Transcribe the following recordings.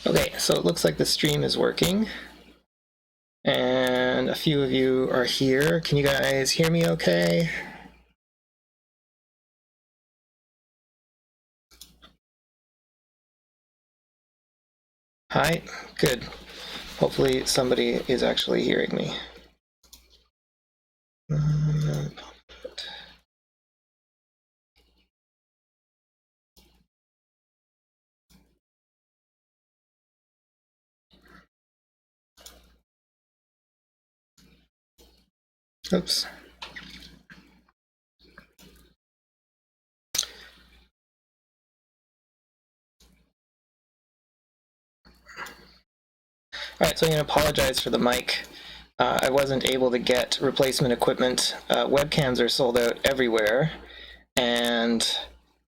Okay, so it looks like the stream is working. And a few of you are here. Can you guys hear me okay? Hi, good. Hopefully somebody is actually hearing me. Oops. All right, so I'm going to apologize for the mic. I wasn't able to get replacement equipment. Webcams are sold out everywhere, and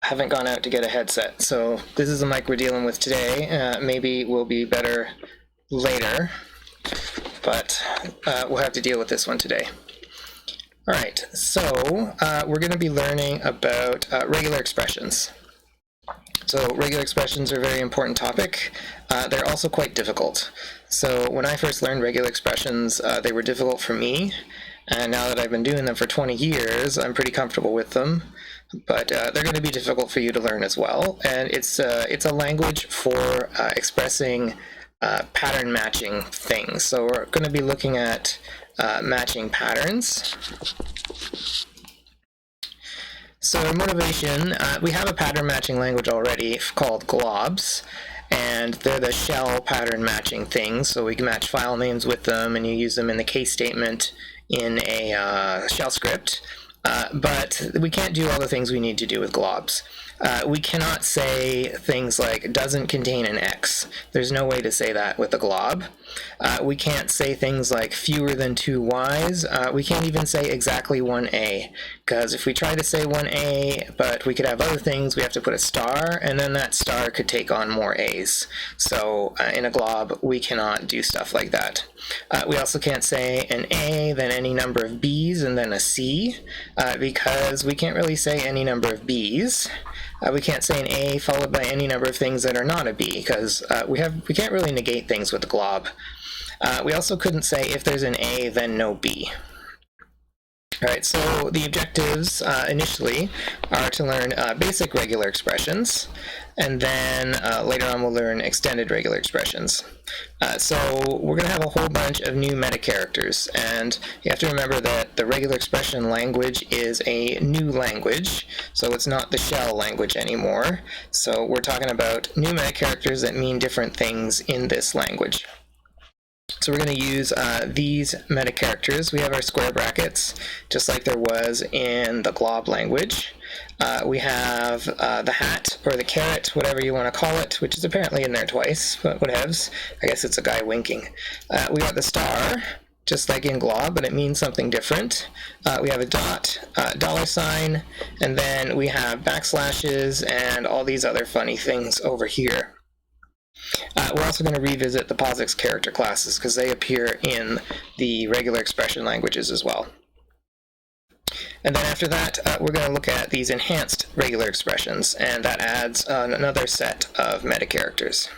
haven't gone out to get a headset. So this is the mic we're dealing with today. Maybe will be better later, but we'll have to deal with this one today. All right, so we're going to be learning about regular expressions. So regular expressions are a very important topic. They're also quite difficult. So when I first learned regular expressions, they were difficult for me. And now that I've been doing them for 20 years, I'm pretty comfortable with them. But they're going to be difficult for you to learn as well. And it's a language for expressing pattern matching things. So we're going to be looking at matching patterns. So in motivation, we have a pattern matching language already called globs, and they're the shell pattern matching things. So we can match file names with them, and you use them in the case statement in a shell script. But we can't do all the things we need to do with globs. We cannot say things like doesn't contain an X. There's no way to say that with a glob. We can't say things like fewer than 2 Ys. We can't even say exactly 1A, because if we try to say 1A, but we could have other things, we have to put a star, and then that star could take on more A's. So in a glob, we cannot do stuff like that. We also can't say an A, then any number of B's, and then a C, because we can't really say any number of B's. We can't say an A followed by any number of things that are not a B, because we can't really negate things with the glob. We also couldn't say if there's an A, then no B. All right, so the objectives initially are to learn basic regular expressions, and then later on we'll learn extended regular expressions. So we're going to have a whole bunch of new meta characters, and you have to remember that the regular expression language is a new language, so it's not the shell language anymore. So we're talking about new meta characters that mean different things in this language. So we're going to use these meta characters. We have our square brackets, just like there was in the glob language. We have the hat, or the caret, whatever you want to call it, which is apparently in there twice, but whatevs. I guess it's a guy winking. We got the star, just like in glob, but it means something different. We have a dot, dollar sign, and then we have backslashes and all these other funny things over here. We're also going to revisit the POSIX character classes because they appear in the regular expression languages as well. And then after that, we're going to look at these enhanced regular expressions, and that adds another set of meta characters.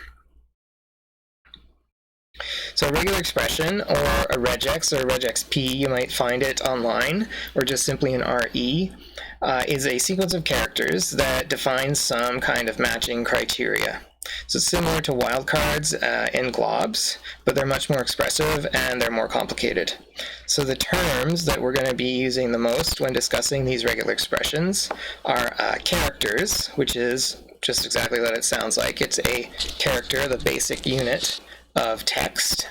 So a regular expression, or a regex, or a regexp, you might find it online, or just simply an RE, is a sequence of characters that defines some kind of matching criteria. So it's similar to wildcards in globs, but they're much more expressive and they're more complicated. So the terms that we're going to be using the most when discussing these regular expressions are characters, which is just exactly what it sounds like. It's a character, the basic unit of text.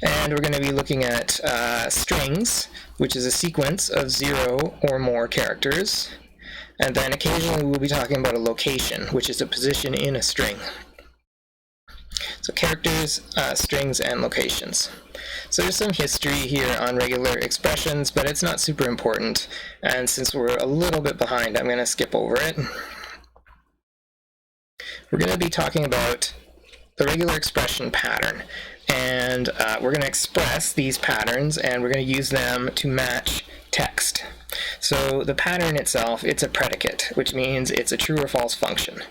And we're going to be looking at strings, which is a sequence of 0 or more characters. And then occasionally we'll be talking about a location, which is a position in a string. So characters, strings, and locations. So there's some history here on regular expressions, but it's not super important. And since we're a little bit behind, I'm going to skip over it. We're going to be talking about the regular expression pattern. And we're going to express these patterns, and we're going to use them to match text. So the pattern itself, it's a predicate, which means it's a true or false function.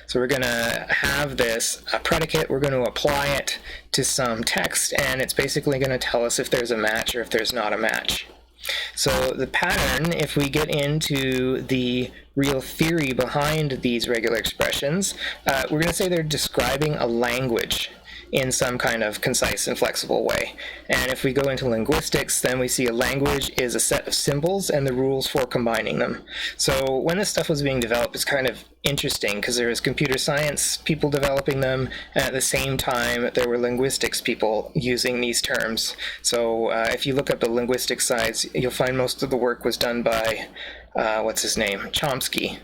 So we're going to have this predicate, we're going to apply it to some text, and it's basically going to tell us if there's a match or if there's not a match. So the pattern, if we get into the real theory behind these regular expressions, we're going to say they're describing a language in some kind of concise and flexible way. And if we go into linguistics, then we see a language is a set of symbols and the rules for combining them. So when this stuff was being developed, it's kind of interesting because there was computer science people developing them, and at the same time there were linguistics people using these terms. So if you look up the linguistics sides, you'll find most of the work was done by, what's his name, Chomsky.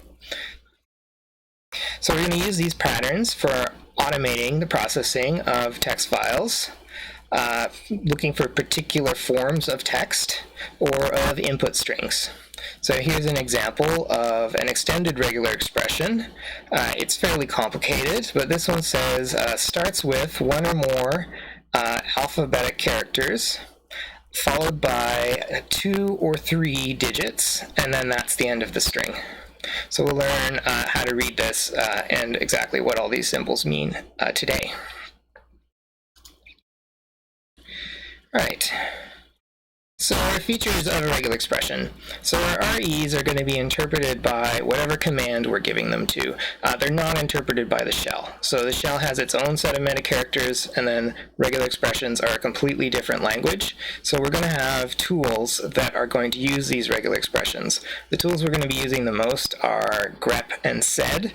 So we're going to use these patterns for automating the processing of text files, looking for particular forms of text or of input strings. So here's an example of an extended regular expression. It's fairly complicated, but this one says starts with one or more alphabetic characters, followed by 2 or 3 digits, and then that's the end of the string. So we'll learn how to read this and exactly what all these symbols mean today. All right. So our features of a regular expression. So our REs are going to be interpreted by whatever command we're giving them to. They're not interpreted by the shell. So the shell has its own set of meta characters, and then regular expressions are a completely different language. So we're going to have tools that are going to use these regular expressions. The tools we're going to be using the most are grep and sed.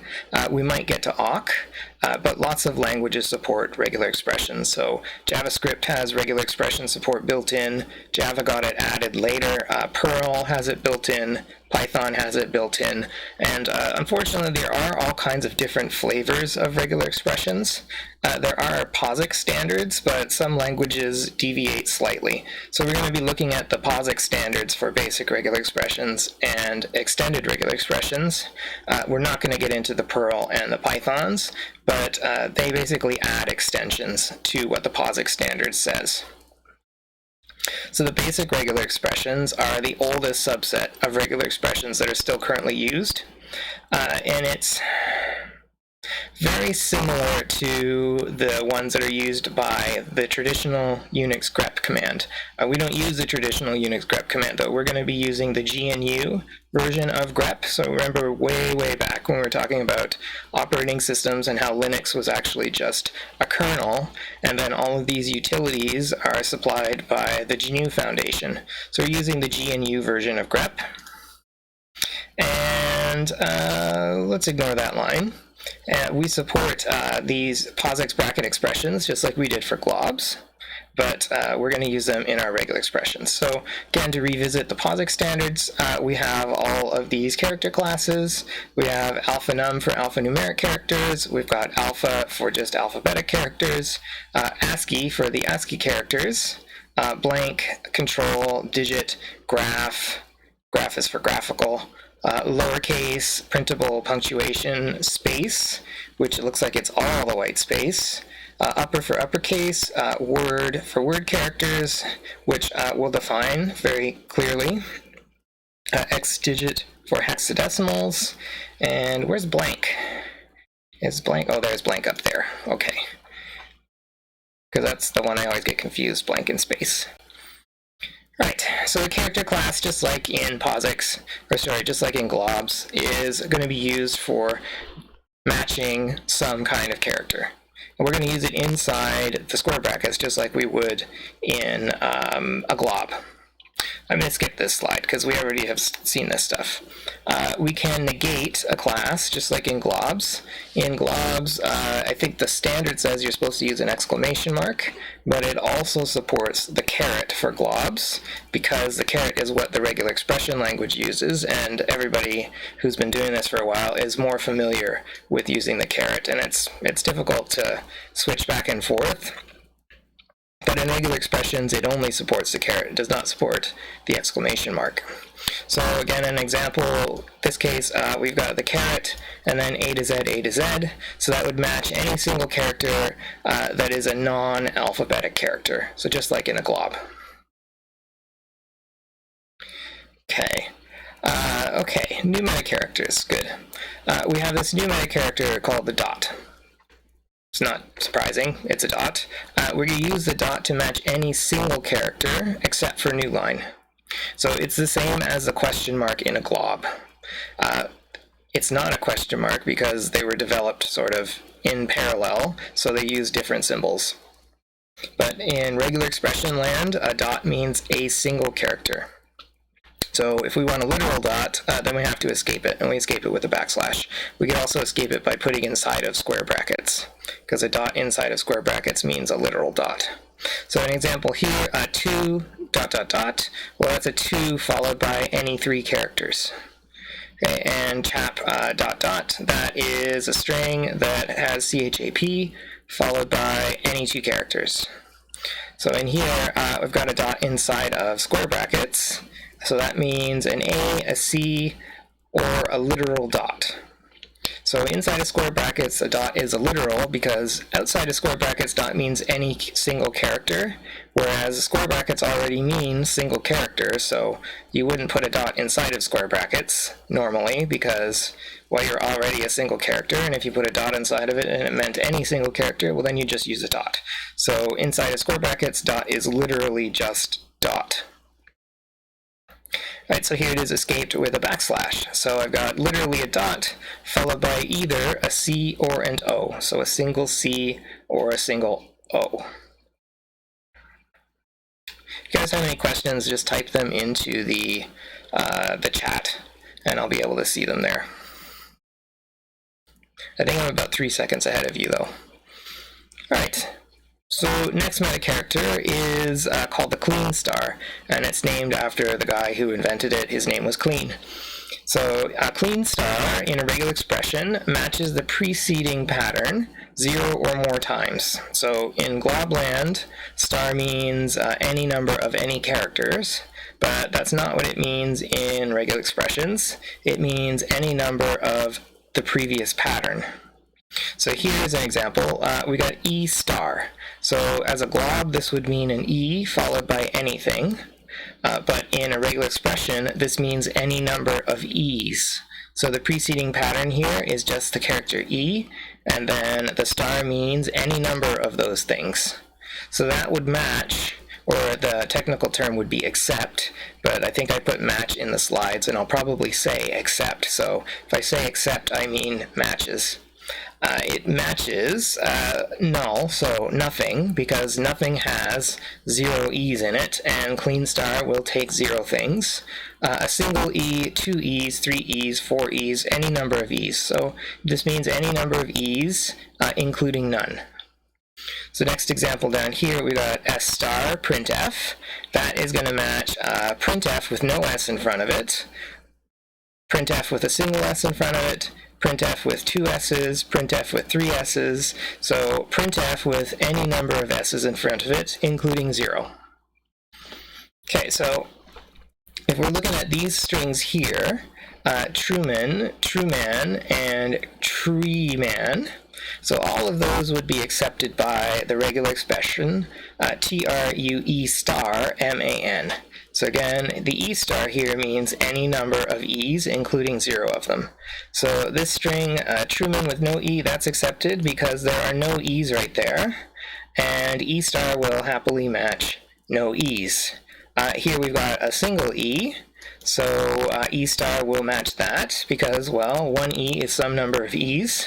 We might get to awk. But lots of languages support regular expressions. So JavaScript has regular expression support built in. Java got it added later. Perl has it built in. Python has it built in. And unfortunately, there are all kinds of different flavors of regular expressions. There are POSIX standards, but some languages deviate slightly. So we're going to be looking at the POSIX standards for basic regular expressions and extended regular expressions. We're not going to get into the Perl and the Pythons, but they basically add extensions to what the POSIX standard says. So the basic regular expressions are the oldest subset of regular expressions that are still currently used, and it's very similar to the ones that are used by the traditional Unix grep command. We don't use the traditional Unix grep command, though. We're going to be using the GNU version of grep. So remember way back when we were talking about operating systems and how Linux was actually just a kernel, and then all of these utilities are supplied by the GNU Foundation. So we're using the GNU version of grep. And let's ignore that line. We support these POSIX bracket expressions just like we did for globs, but we're going to use them in our regular expressions. So again, to revisit the POSIX standards, we have all of these character classes. We have alphanum for alphanumeric characters. We've got alpha for just alphabetic characters, ASCII for the ASCII characters, blank, control, digit, graph, graph is for graphical, lowercase, printable, punctuation, space, which looks like it's all the white space, upper for uppercase, word for word characters, which we'll define very clearly, X digit for hexadecimals, and where's blank? Is blank? Oh, there's blank up there. Okay. Because that's the one I always get confused, blank and space. Right, so the character class, just like in POSIX, or sorry, just like in globs, is going to be used for matching some kind of character. And we're going to use it inside the square brackets, just like we would in a glob. I'm going to skip this slide because we already have seen this stuff. We can negate a class just like in globs. In globs, I think the standard says you're supposed to use an exclamation mark, but it also supports the caret for globs because the caret is what the regular expression language uses, and everybody who's been doing this for a while is more familiar with using the caret, and it's difficult to switch back and forth. But in regular expressions, it only supports the caret. It does not support the exclamation mark. So again, an example, this case, we've got the caret, and then A to Z, A to Z. So that would match any single character that is a non-alphabetic character. So just like in a glob. Okay. Okay, new meta characters, good. We have this new meta character called the dot. It's not surprising, it's a dot. We're going to use the dot to match any single character except for new line. So it's the same as the question mark in a glob. It's not a question mark because they were developed sort of in parallel, so they use different symbols. But in regular expression land, a dot means a single character. So if we want a literal dot, then we have to escape it, and we escape it with a backslash. We can also escape it by putting inside of square brackets, because a dot inside of square brackets means a literal dot. So an example here, 2 dot dot dot, well that's a 2 followed by any 3 characters. Okay, and chap dot dot, that is a string that has CHAP followed by any 2 characters. So in here, we've got a dot inside of square brackets. So that means an A, a C, or a literal dot. So inside of square brackets, a dot is a literal because outside of square brackets, dot means any single character, whereas square brackets already mean single character, so you wouldn't put a dot inside of square brackets normally because, well, you're already a single character, and if you put a dot inside of it and it meant any single character, well, then you just use a dot. So inside of square brackets, dot is literally just dot. Right, so here it is escaped with a backslash. So I've got literally a dot followed by either a C or an O. So a single C or a single O. If you guys have any questions, just type them into the chat, and I'll be able to see them there. I think I'm about 3 seconds ahead of you, though. All right. So next meta character is called the clean star, and it's named after the guy who invented it. His name was Clean. So a clean star in a regular expression matches the preceding pattern 0 or more times. So in globland, star means any number of any characters, but that's not what it means in regular expressions. It means any number of the previous pattern. So here's an example. We got E star. So as a glob, this would mean an E followed by anything. But in a regular expression, this means any number of E's. So the preceding pattern here is just the character E, and then the star means any number of those things. So that would match, or the technical term would be except, but I think I put match in the slides, and I'll probably say except. So if I say except, I mean matches. It matches null, so nothing, because nothing has 0 E's in it, and clean star will take 0 things. A single E, 2 E's, 3 E's, 4 E's, any number of E's. So this means any number of E's, including none. So next example down here, we got S star, printf. That is going to match printf with no S in front of it, printf with a single S in front of it, printf with 2 S's, printf with 3 S's, so printf with any number of S's in front of it, including 0. Okay, so if we're looking at these strings here, Truman, Trueman, and Treeman, so all of those would be accepted by the regular expression TRUE star MAN. So again, the E star here means any number of E's, including 0 of them. So this string, Truman with no E, that's accepted because there are no E's right there, and E star will happily match no E's. Here we've got a single E, so E star will match that because, well, one E is some number of E's.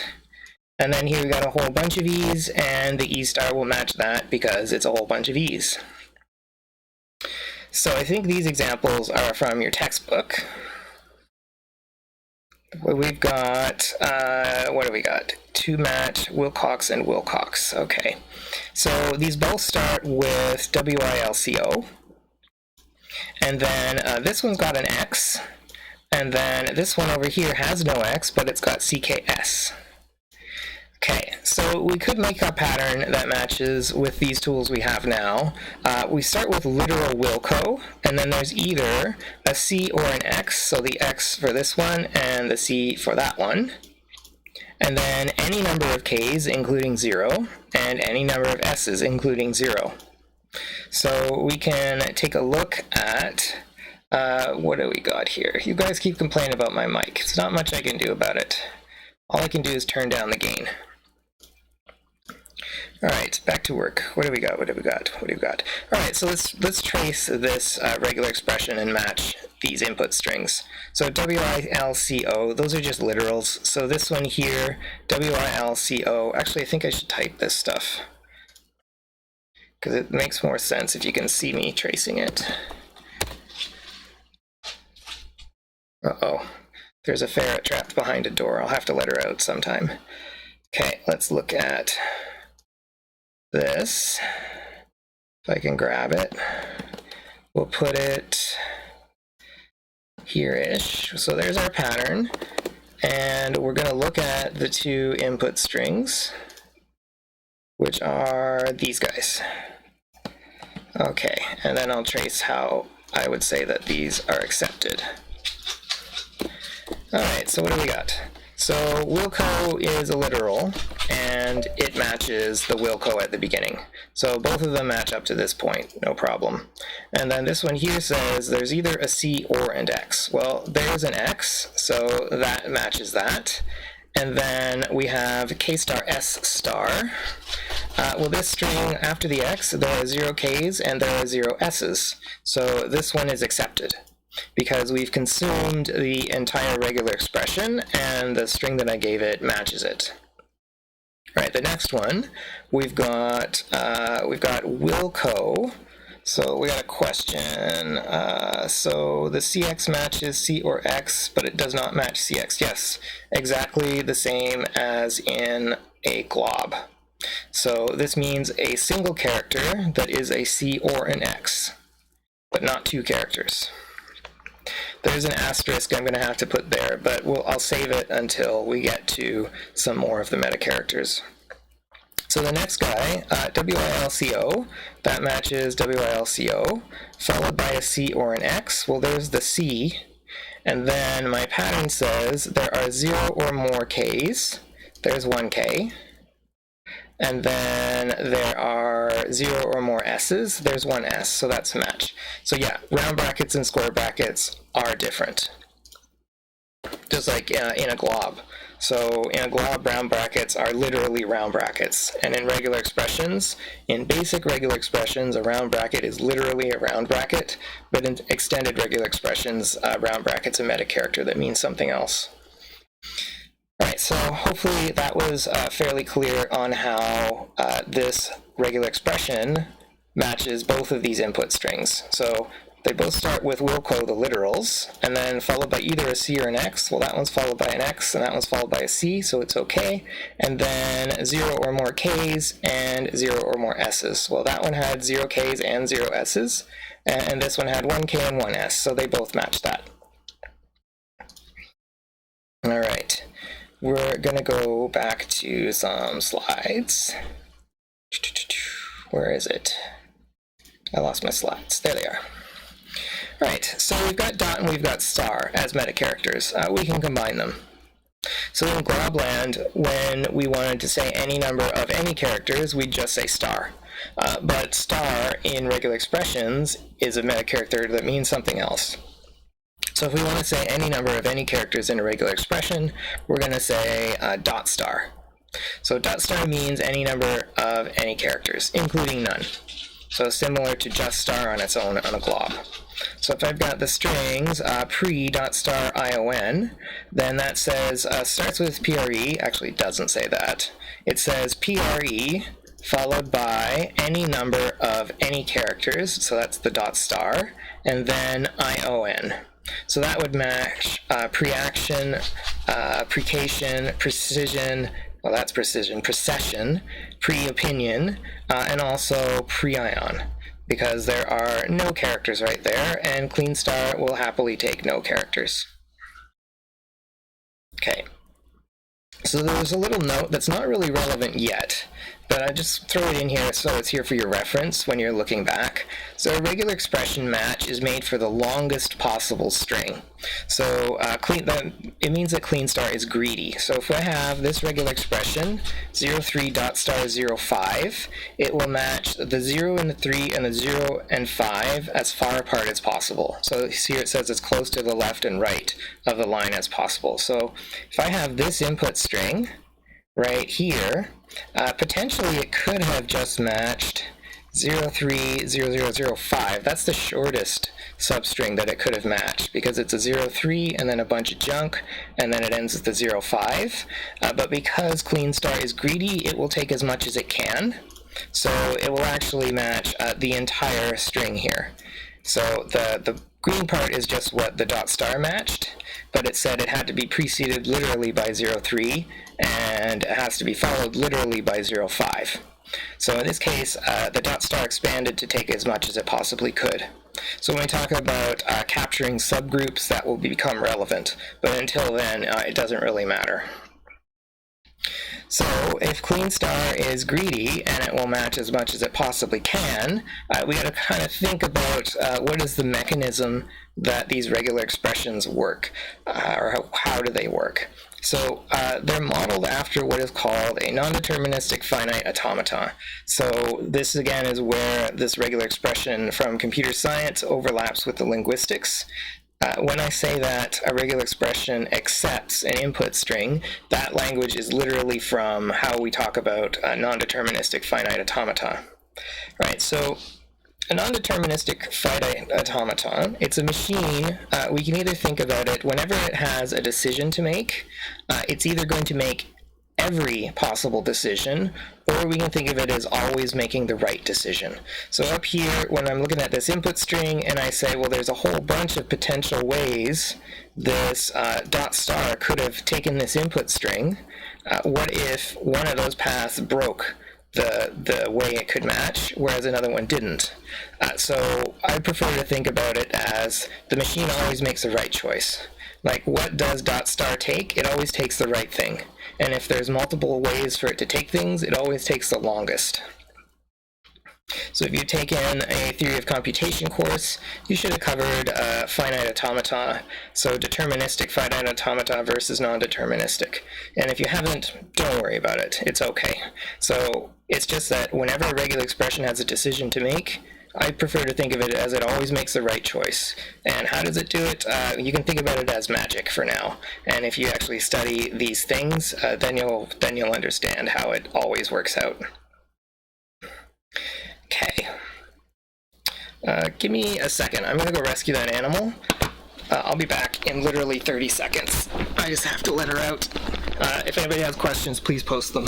And then here we got a whole bunch of E's, and the E star will match that because it's a whole bunch of E's. So I think these examples are from your textbook. We've got, what do we got? To match Wilcox and Wilcox. Okay. So these both start with WILCO. And then this one's got an X. And then this one over here has no X, but it's got CKS. Okay, so we could make a pattern that matches with these tools we have now. We start with literal Wilco, and then there's either a C or an X, so the X for this one and the C for that one. And then any number of K's, including 0, and any number of S's, including 0. So we can take a look at, what do we got here? You guys keep complaining about my mic. There's not much I can do about it. All I can do is turn down the gain. All right, back to work. What do we got? What do we got? What do we got? All right, so let's trace this regular expression and match these input strings. So WILCO, those are just literals. So this one here, WILCO. Actually, I think I should type this stuff because it makes more sense if you can see me tracing it. Uh-oh, there's a ferret trapped behind a door. I'll have to let her out sometime. Okay, let's look at this. If I can grab it, we'll put it here-ish. So there's our pattern, and we're going to look at the two input strings, which are these guys. Okay, and then I'll trace how I would say that these are accepted. All right, so what do we got? So Wilco is a literal, and it matches the Wilco at the beginning. So both of them match up to this point, no problem. And then this one here says there's either a C or an X. Well, there's an X, so that matches that. And then we have K star S star. Well, this string after the X, there are 0 Ks and there are 0 S's. So this one is accepted, because we've consumed the entire regular expression, and the string that I gave it matches it. All right, the next one, we've got Wilco. So we got a question. So the CX matches C or X, but it does not match CX. Yes, exactly the same as in a glob. So this means a single character that is a C or an X, but not two characters. There's an asterisk I'm going to have to put there, but I'll save it until we get to some more of the meta characters. So the next guy, WILCO, that matches WILCO, followed by a C or an X. Well, there's the C, and then my pattern says there are 0 or more Ks. There's 1 K. And then there are 0 or more S's. There's 1 S, so that's a match. So yeah, round brackets and square brackets are different, just like in a glob. So in a glob, round brackets are literally round brackets. And in regular expressions, in basic regular expressions, a round bracket is literally a round bracket. But in extended regular expressions, round bracket's a meta character that means something else. All right, so hopefully that was fairly clear on how this regular expression matches both of these input strings. So they both start with Wilco, the literals, and then followed by either a C or an X. Well, that one's followed by an X, and that one's followed by a C, so it's okay. And then 0 or more Ks and 0 or more S's. Well, that one had 0 Ks and 0 S's, and this one had 1 K and 1 S, so they both match that. All right, we're going to go back to some slides. Where is it? I lost my slides. There they are. Right, so we've got dot and we've got star as meta characters. We can combine them. So in Globland, when we wanted to say any number of any characters, we'd just say star. But star in regular expressions is a meta character that means something else. So if we want to say any number of any characters in a regular expression, we're going to say dot star. So dot star means any number of any characters, including none. So similar to just star on its own on a glob. So if I've got the strings pre.star ion, then that says starts with PRE. Actually, it doesn't say that. It says PRE followed by any number of any characters. So that's the dot star, and then ION. So that would match pre-action, precation, precision. Well, that's precision, precession, pre-opinion, and also pre-ion, because there are no characters right there, and clean star will happily take no characters. Okay, so there's a little note that's not really relevant yet, but I just throw it in here so it's here for your reference when you're looking back. So a regular expression match is made for the longest possible string. So it means that clean star is greedy. So if I have this regular expression, 03.star05, it will match the 0 and the 3 and the 0 and 5 as far apart as possible. So here it says as close to the left and right of the line as possible. So if I have this input string right here, potentially it could have just matched 030005. That's the shortest substring that it could have matched, because it's a 03 and then a bunch of junk, and then it ends with the 05. But because clean star is greedy, it will take as much as it can. So it will actually match the entire string here. So the green part is just what the dot star matched, but it said it had to be preceded literally by 03, and it has to be followed literally by 05. So in this case, the dot star expanded to take as much as it possibly could. So when we talk about capturing subgroups, that will become relevant, but until then, it doesn't really matter. So if clean star is greedy and it will match as much as it possibly can, we got to kind of think about what is the mechanism that these regular expressions work, or how do they work. So they're modeled after what is called a non-deterministic finite automaton. So this again is where this regular expression from computer science overlaps with the linguistics. When I say that a regular expression accepts an input string, that language is literally from how we talk about non-deterministic finite automata. Right, so a non-deterministic finite automaton, it's a machine. We can either think about it whenever it has a decision to make, it's either going to make every possible decision, or we can think of it as always making the right decision. So up here, when I'm looking at this input string and I say, well, there's a whole bunch of potential ways this dot star could have taken this input string, what if one of those paths broke the way it could match, whereas another one didn't? So I prefer to think about it as the machine always makes the right choice. Like, what does dot star take? It always takes the right thing. And if there's multiple ways for it to take things, it always takes the longest. So if you've taken a theory of computation course, you should have covered finite automata, so deterministic finite automata versus non-deterministic. And if you haven't, don't worry about it. It's okay. So it's just that whenever a regular expression has a decision to make, I prefer to think of it as it always makes the right choice. And how does it do it? You can think about it as magic for now. And if you actually study these things, then you'll understand how it always works out. Okay. Give me a second. I'm going to go rescue that animal. I'll be back in literally 30 seconds. I just have to let her out. If anybody has questions, please post them.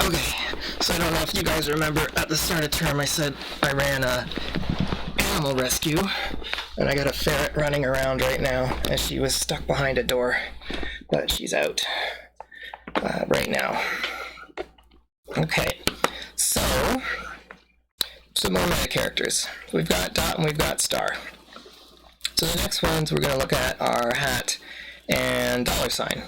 Okay, so I don't know if you guys remember at the start of term I said I ran a animal rescue, and I got a ferret running around right now, and she was stuck behind a door, but she's out right now. Okay, so some more meta characters. We've got dot and we've got star. So So the next ones we're going to look at are hat and $sign.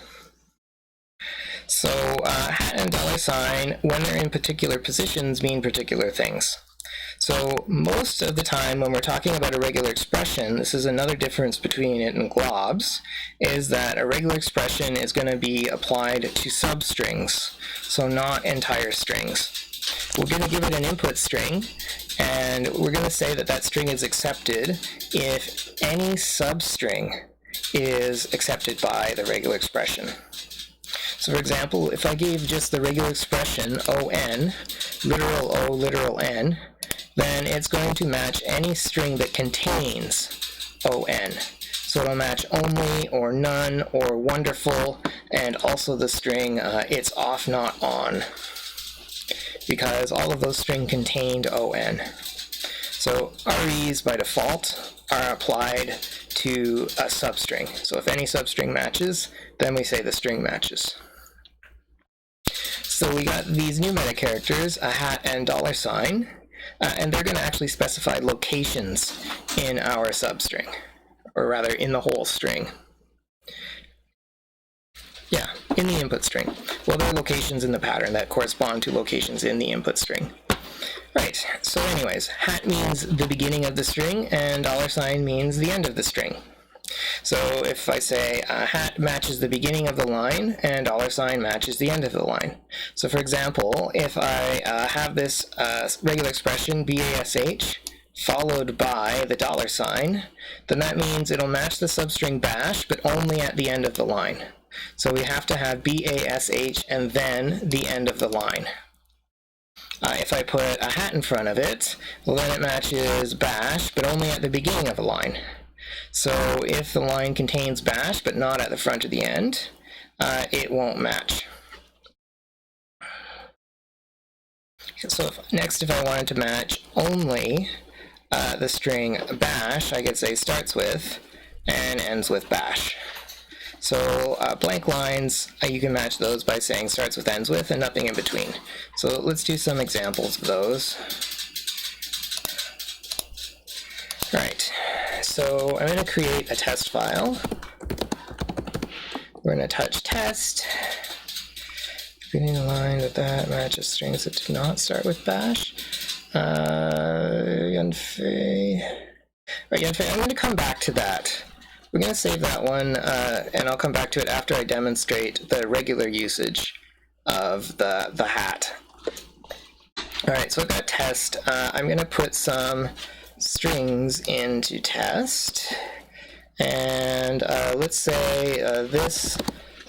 So hat and $sign, when they're in particular positions, mean particular things. So most of the time when we're talking about a regular expression, this is another difference between it and globs, is that a regular expression is going to be applied to substrings, so not entire strings. We're going to give it an input string, and we're going to say that that string is accepted if any substring is accepted by the regular expression. So for example, if I gave just the regular expression on, literal O, literal n, then it's going to match any string that contains on. So it'll match only, or none, or wonderful, and also the string it's off, not on, because all of those strings contained on. So BREs by default are applied to a substring. So if any substring matches, then we say the string matches. So we got these new meta characters, a hat and $sign, and they're going to actually specify locations in our substring, or rather in the whole string. Yeah, in the input string. Well, there are locations in the pattern that correspond to locations in the input string. Right, so anyways, hat means the beginning of the string, and $sign means the end of the string. So if I say hat matches the beginning of the line and $sign matches the end of the line. So for example, if I have this regular expression bash followed by the $sign, then that means it'll match the substring bash, but only at the end of the line. So we have to have bash and then the end of the line. If I put a hat in front of it, well, then it matches bash, but only at the beginning of a line. So if the line contains bash, but not at the front or the end, it won't match. So next, if I wanted to match only the string bash, I could say starts with and ends with bash. So blank lines, you can match those by saying starts with, ends with, and nothing in between. So let's do some examples of those. Right, so I'm going to create a test file. We're going to touch test. Beginning the line that matches strings that do not start with bash. Yunfei. Right, Yunfei, I'm going to come back to that. We're going to save that one, and I'll come back to it after I demonstrate the regular usage of the hat. All right, so I've got test. I'm going to put some strings into test, and let's say this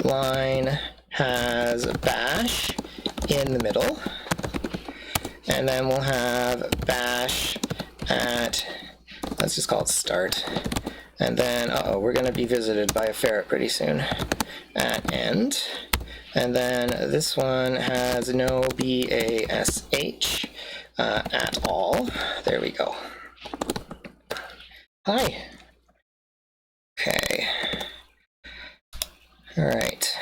line has bash in the middle, and then we'll have bash at, let's just call it start. And then, we're going to be visited by a ferret pretty soon at end. And then this one has no bash at all. There we go. Hi. Okay. All right.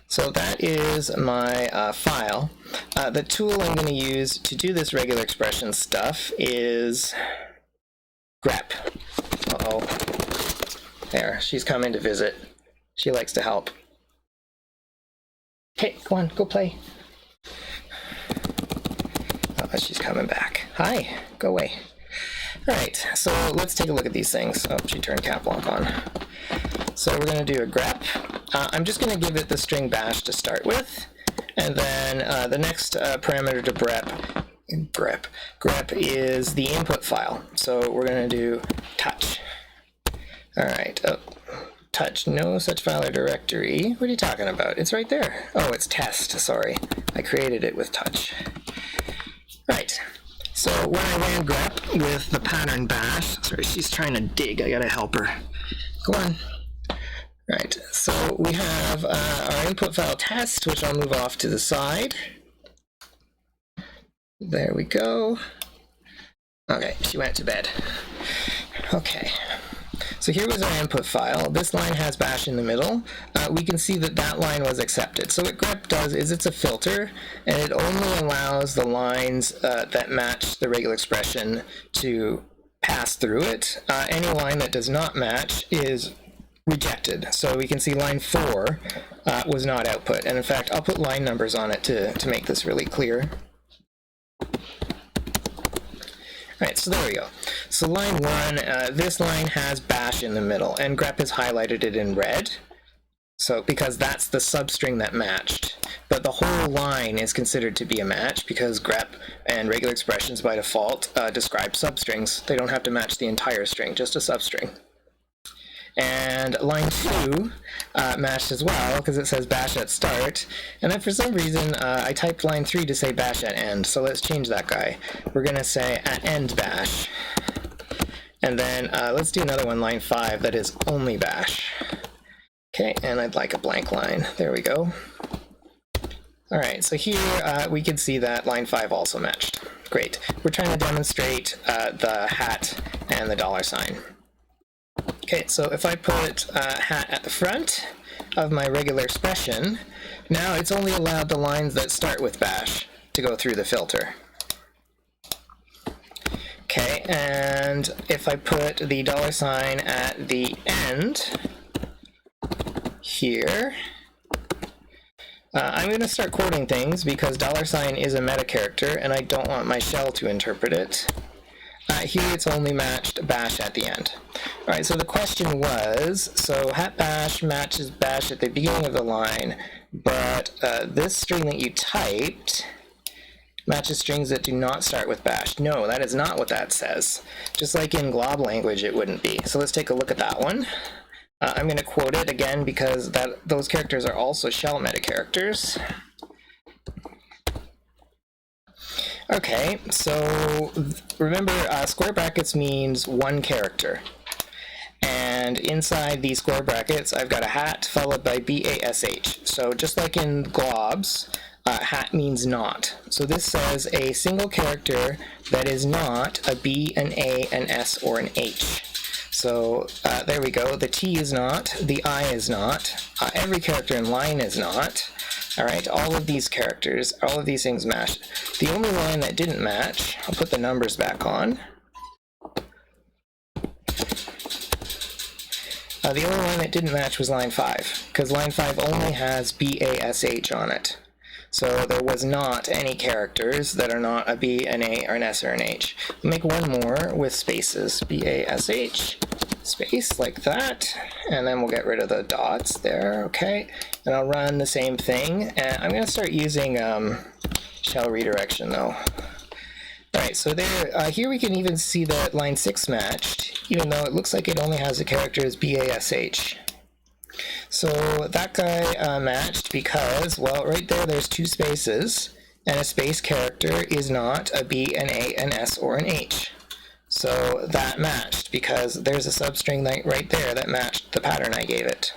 So that is my file. The tool I'm going to use to do this regular expression stuff is grep. Uh-oh. There, she's coming to visit. She likes to help. Okay, go on, go play. Oh, she's coming back. Hi, go away. All right, so let's take a look at these things. Oh, she turned cap lock on. So we're going to do a grep. I'm just going to give it the string bash to start with, and then the next parameter to grep is the input file. So we're going to do touch. All right, touch, no such file or directory. What are you talking about? It's right there. Oh, it's test, sorry. I created it with touch. Right, so when I ran grep with the pattern bash, sorry, she's trying to dig, I gotta help her. Go on. Right, so we have our input file test, which I'll move off to the side. There we go. Okay, she went to bed. Okay. So here was our input file. This line has bash in the middle. We can see that that line was accepted. So what grep does is it's a filter, and it only allows the lines that match the regular expression to pass through it. Any line that does not match is rejected. So we can see line 4 was not output. And in fact, I'll put line numbers on it to make this really clear. Alright, so there we go. So line 1, this line has bash in the middle, and grep has highlighted it in red. So because that's the substring that matched. But the whole line is considered to be a match because grep and regular expressions by default describe substrings. They don't have to match the entire string, just a substring. And line 2 matched as well because it says bash at start. And then for some reason I typed line 3 to say bash at end. So let's change that guy. We're going to say at end bash. And then let's do another one, line 5, that is only bash. Okay, and I'd like a blank line. There we go. All right, so here we can see that line 5 also matched. Great. We're trying to demonstrate the hat and the $sign. Okay, so if I put hat at the front of my regular expression, now it's only allowed the lines that start with bash to go through the filter. Okay, and if I put the $sign at the end here, I'm going to start quoting things because $sign is a meta character and I don't want my shell to interpret it. Here it's only matched bash at the end. Alright, so the question was, so hat bash matches bash at the beginning of the line, but this string that you typed matches strings that do not start with bash. No, that is not what that says. Just like in glob language it wouldn't be. So let's take a look at that one. I'm going to quote it again because those characters are also shell meta characters. Okay, so remember square brackets means one character. And inside these square brackets I've got a hat followed by BASH. So just like in globs, hat means not. So this says a single character that is not a B, an A, an S, or an H. So there we go. The T is not, the I is not, every character in line is not. Alright, all of these characters, all of these things match. The only line that didn't match, I'll put the numbers back on. The only line that didn't match was line 5, because line 5 only has BASH on it. So there was not any characters that are not a B, an A, or an S, or an H. We'll make one more with spaces. BASH, space, like that. And then we'll get rid of the dots there, okay? And I'll run the same thing. And I'm going to start using shell redirection, though. Alright, so there, here we can even see that line 6 matched, even though it looks like it only has the characters BASH. So that guy matched because, well, right there there's two spaces, and a space character is not a B, an A, an S, or an H. So that matched because there's a substring right there that matched the pattern I gave it.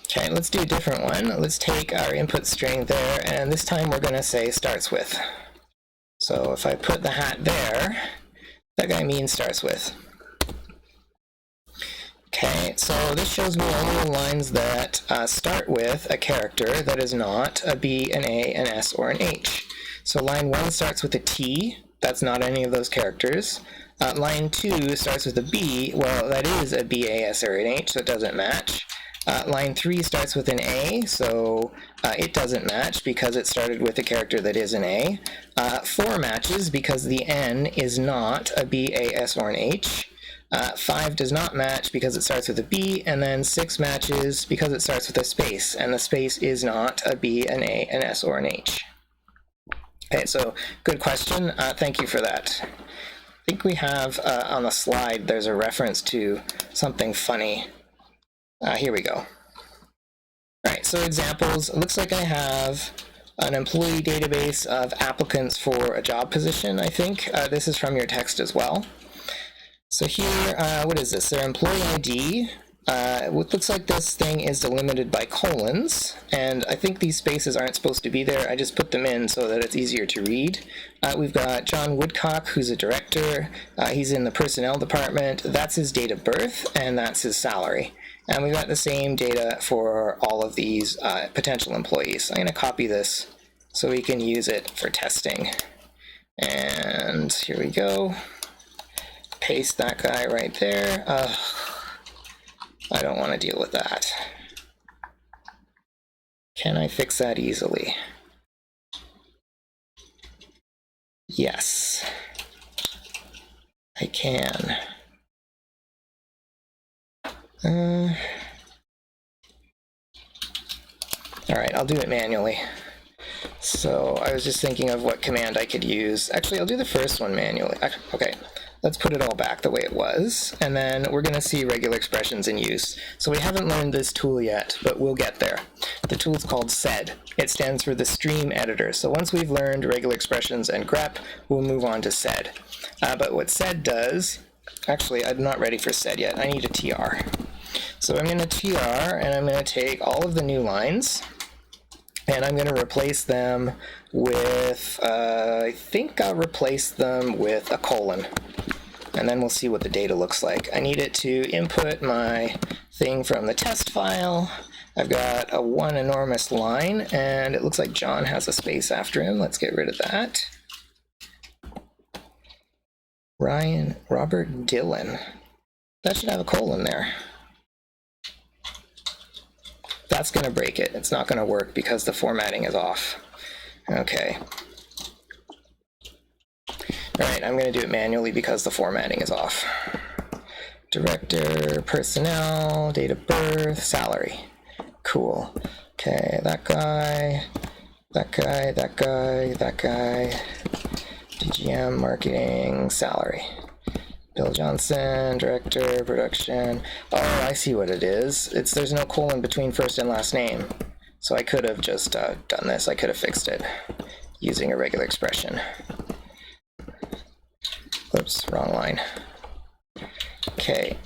Okay, let's do a different one. Let's take our input string there, and this time we're going to say starts with. So if I put the hat there, that guy means starts with. Okay, so this shows me only the lines that start with a character that is not a B, an A, an S, or an H. So line 1 starts with a T, that's not any of those characters. Line 2 starts with a B, well, that is a B, A, S, or an H, so it doesn't match. Line 3 starts with an A, so it doesn't match because it started with a character that is an A. 4 matches because the N is not a B, A, S, or an H. 5 does not match because it starts with a B, and then 6 matches because it starts with a space, and the space is not a B, an A, an S, or an H. Okay, so good question. Thank you for that. I think we have on the slide there's a reference to something funny. Here we go. Alright, so examples. It looks like I have an employee database of applicants for a job position, I think. This is from your text as well. So here, what is this? Their employee ID. It looks like this thing is delimited by colons, and I think these spaces aren't supposed to be there. I just put them in so that it's easier to read. We've got John Woodcock, who's a director. He's in the personnel department. That's his date of birth, and that's his salary. And we've got the same data for all of these potential employees. I'm going to copy this so we can use it for testing. And here we go. Paste that guy right there. I don't want to deal with that. Can I fix that easily? Yes, I can. All right, I'll do it manually. So I was just thinking of what command I could use. Actually, I'll do the first one manually. Okay, let's put it all back the way it was, and then we're going to see regular expressions in use. So we haven't learned this tool yet, but we'll get there. The tool is called sed. It stands for the stream editor. So once we've learned regular expressions and grep, we'll move on to sed. But what sed does, actually, I'm not ready for sed yet. I need a tr. So I'm going to tr, and I'm going to take all of the new lines, and I'm going to replace them with, I think I'll replace them with a colon. And then we'll see what the data looks like. I need it to input my thing from the test file. I've got a one enormous line, and it looks like John has a space after him. Let's get rid of that. Robert Dylan. That should have a colon there. That's going to break it. It's not going to work because the formatting is off. Okay. All right, I'm going to do it manually because the formatting is off. Director, personnel, date of birth, salary. Cool. Okay, that guy, that guy, that guy, that guy. DGM, marketing, salary. Bill Johnson, director, production. Oh, I see what it is. There's no colon between first and last name. So I could have just done this. I could have fixed it using a regular expression. Oops, wrong line. Okay.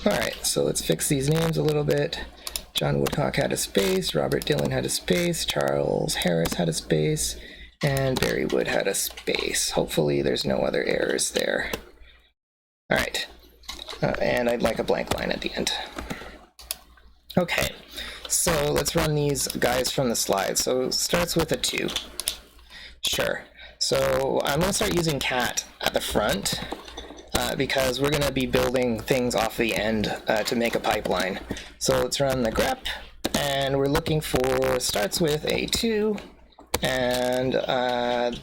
All right, so let's fix these names a little bit. John Woodcock had a space, Robert Dylan had a space, Charles Harris had a space, and Barry Wood had a space. Hopefully there's no other errors there. All right, and I'd like a blank line at the end. Okay, so let's run these guys from the slide. So it starts with a 2. Sure. So I'm going to start using cat at the front because we're going to be building things off the end to make a pipeline. So let's run the grep, and we're looking for, starts with a 2, and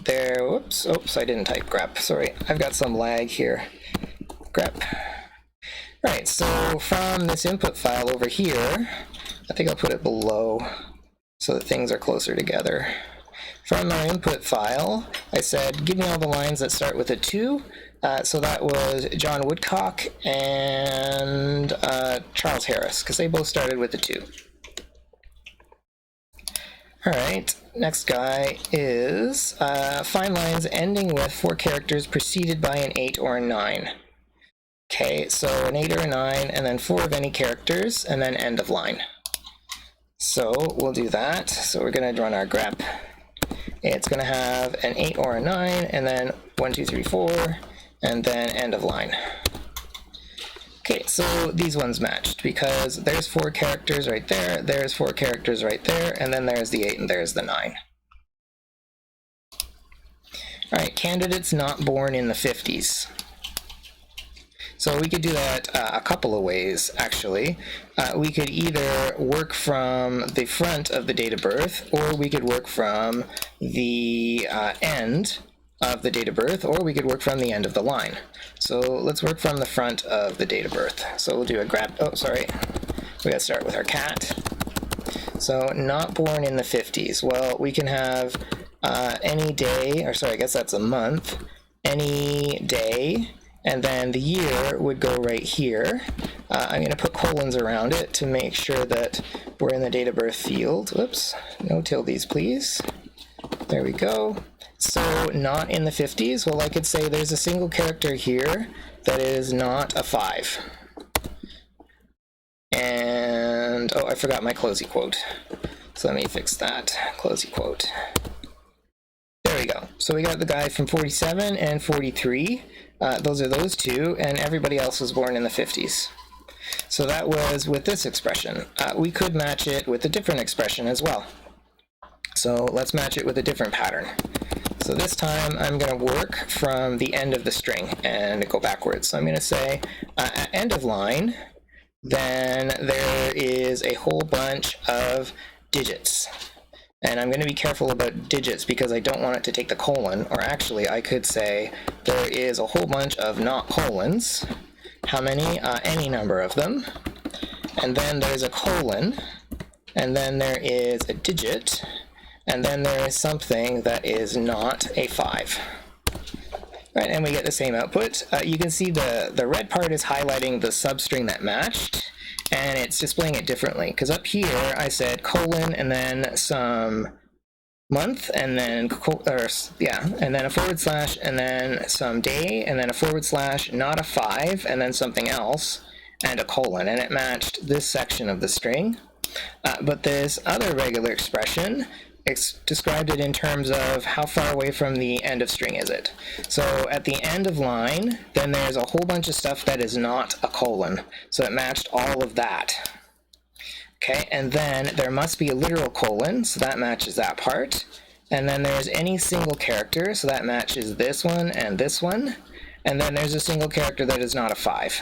there, whoops, oops, I didn't type grep, sorry, I've got some lag here. Grep. Right, so from this input file over here, I think I'll put it below so that things are closer together. From our input file, I said, give me all the lines that start with a 2. So that was John Woodcock and Charles Harris, because they both started with a 2. All right, next guy is find lines ending with 4 characters preceded by an 8 or a 9. Okay, so an 8 or a 9, and then 4 of any characters, and then end of line. So we'll do that. So we're going to run our grep. It's going to have an 8 or a 9, and then 1, 2, 3, 4, and then end of line. Okay, so these ones matched because there's 4 characters right there, there's 4 characters right there, and then there's the 8 and there's the 9. All right, candidates not born in the 50s. So we could do that a couple of ways, actually. We could either work from the front of the date of birth, or we could work from the end of the date of birth, or we could work from the end of the line. So let's work from the front of the date of birth. So we'll do a grep, oh, sorry. We gotta start with our cat. So not born in the 50s. Well, we can have any day, or sorry, I guess that's a month, any day, and then the year would go right here. I'm going to put colons around it to make sure that we're in the date of birth field. Whoops, no tildes, please. There we go. So not in the 50s. Well, I could say there's a single character here that is not a 5. And, oh, I forgot my closing quote. So let me fix that. Closing quote. There we go. So we got the guy from 47 and 43. Those are those 2, and everybody else was born in the 50s. So that was with this expression. We could match it with a different expression as well. So let's match it with a different pattern. So this time I'm going to work from the end of the string and go backwards. So I'm going to say at end of line, then there is a whole bunch of digits. And I'm going to be careful about digits because I don't want it to take the colon, or actually I could say there is a whole bunch of not colons. How many? Any number of them. And then there's a colon, and then there is a digit, and then there is something that is not a 5. Right, and we get the same output. You can see the red part is highlighting the substring that matched, and it's displaying it differently. Because up here I said colon and then some month, and then and then a forward slash, and then some day, and then a forward slash, not a 5, and then something else, and a colon, and it matched this section of the string. But this other regular expression described it in terms of how far away from the end of string is it. So at the end of line, then there's a whole bunch of stuff that is not a colon. So it matched all of that. Okay, and then there must be a literal colon, so that matches that part. And then there's any single character, so that matches this one and this one. And then there's a single character that is not a 5.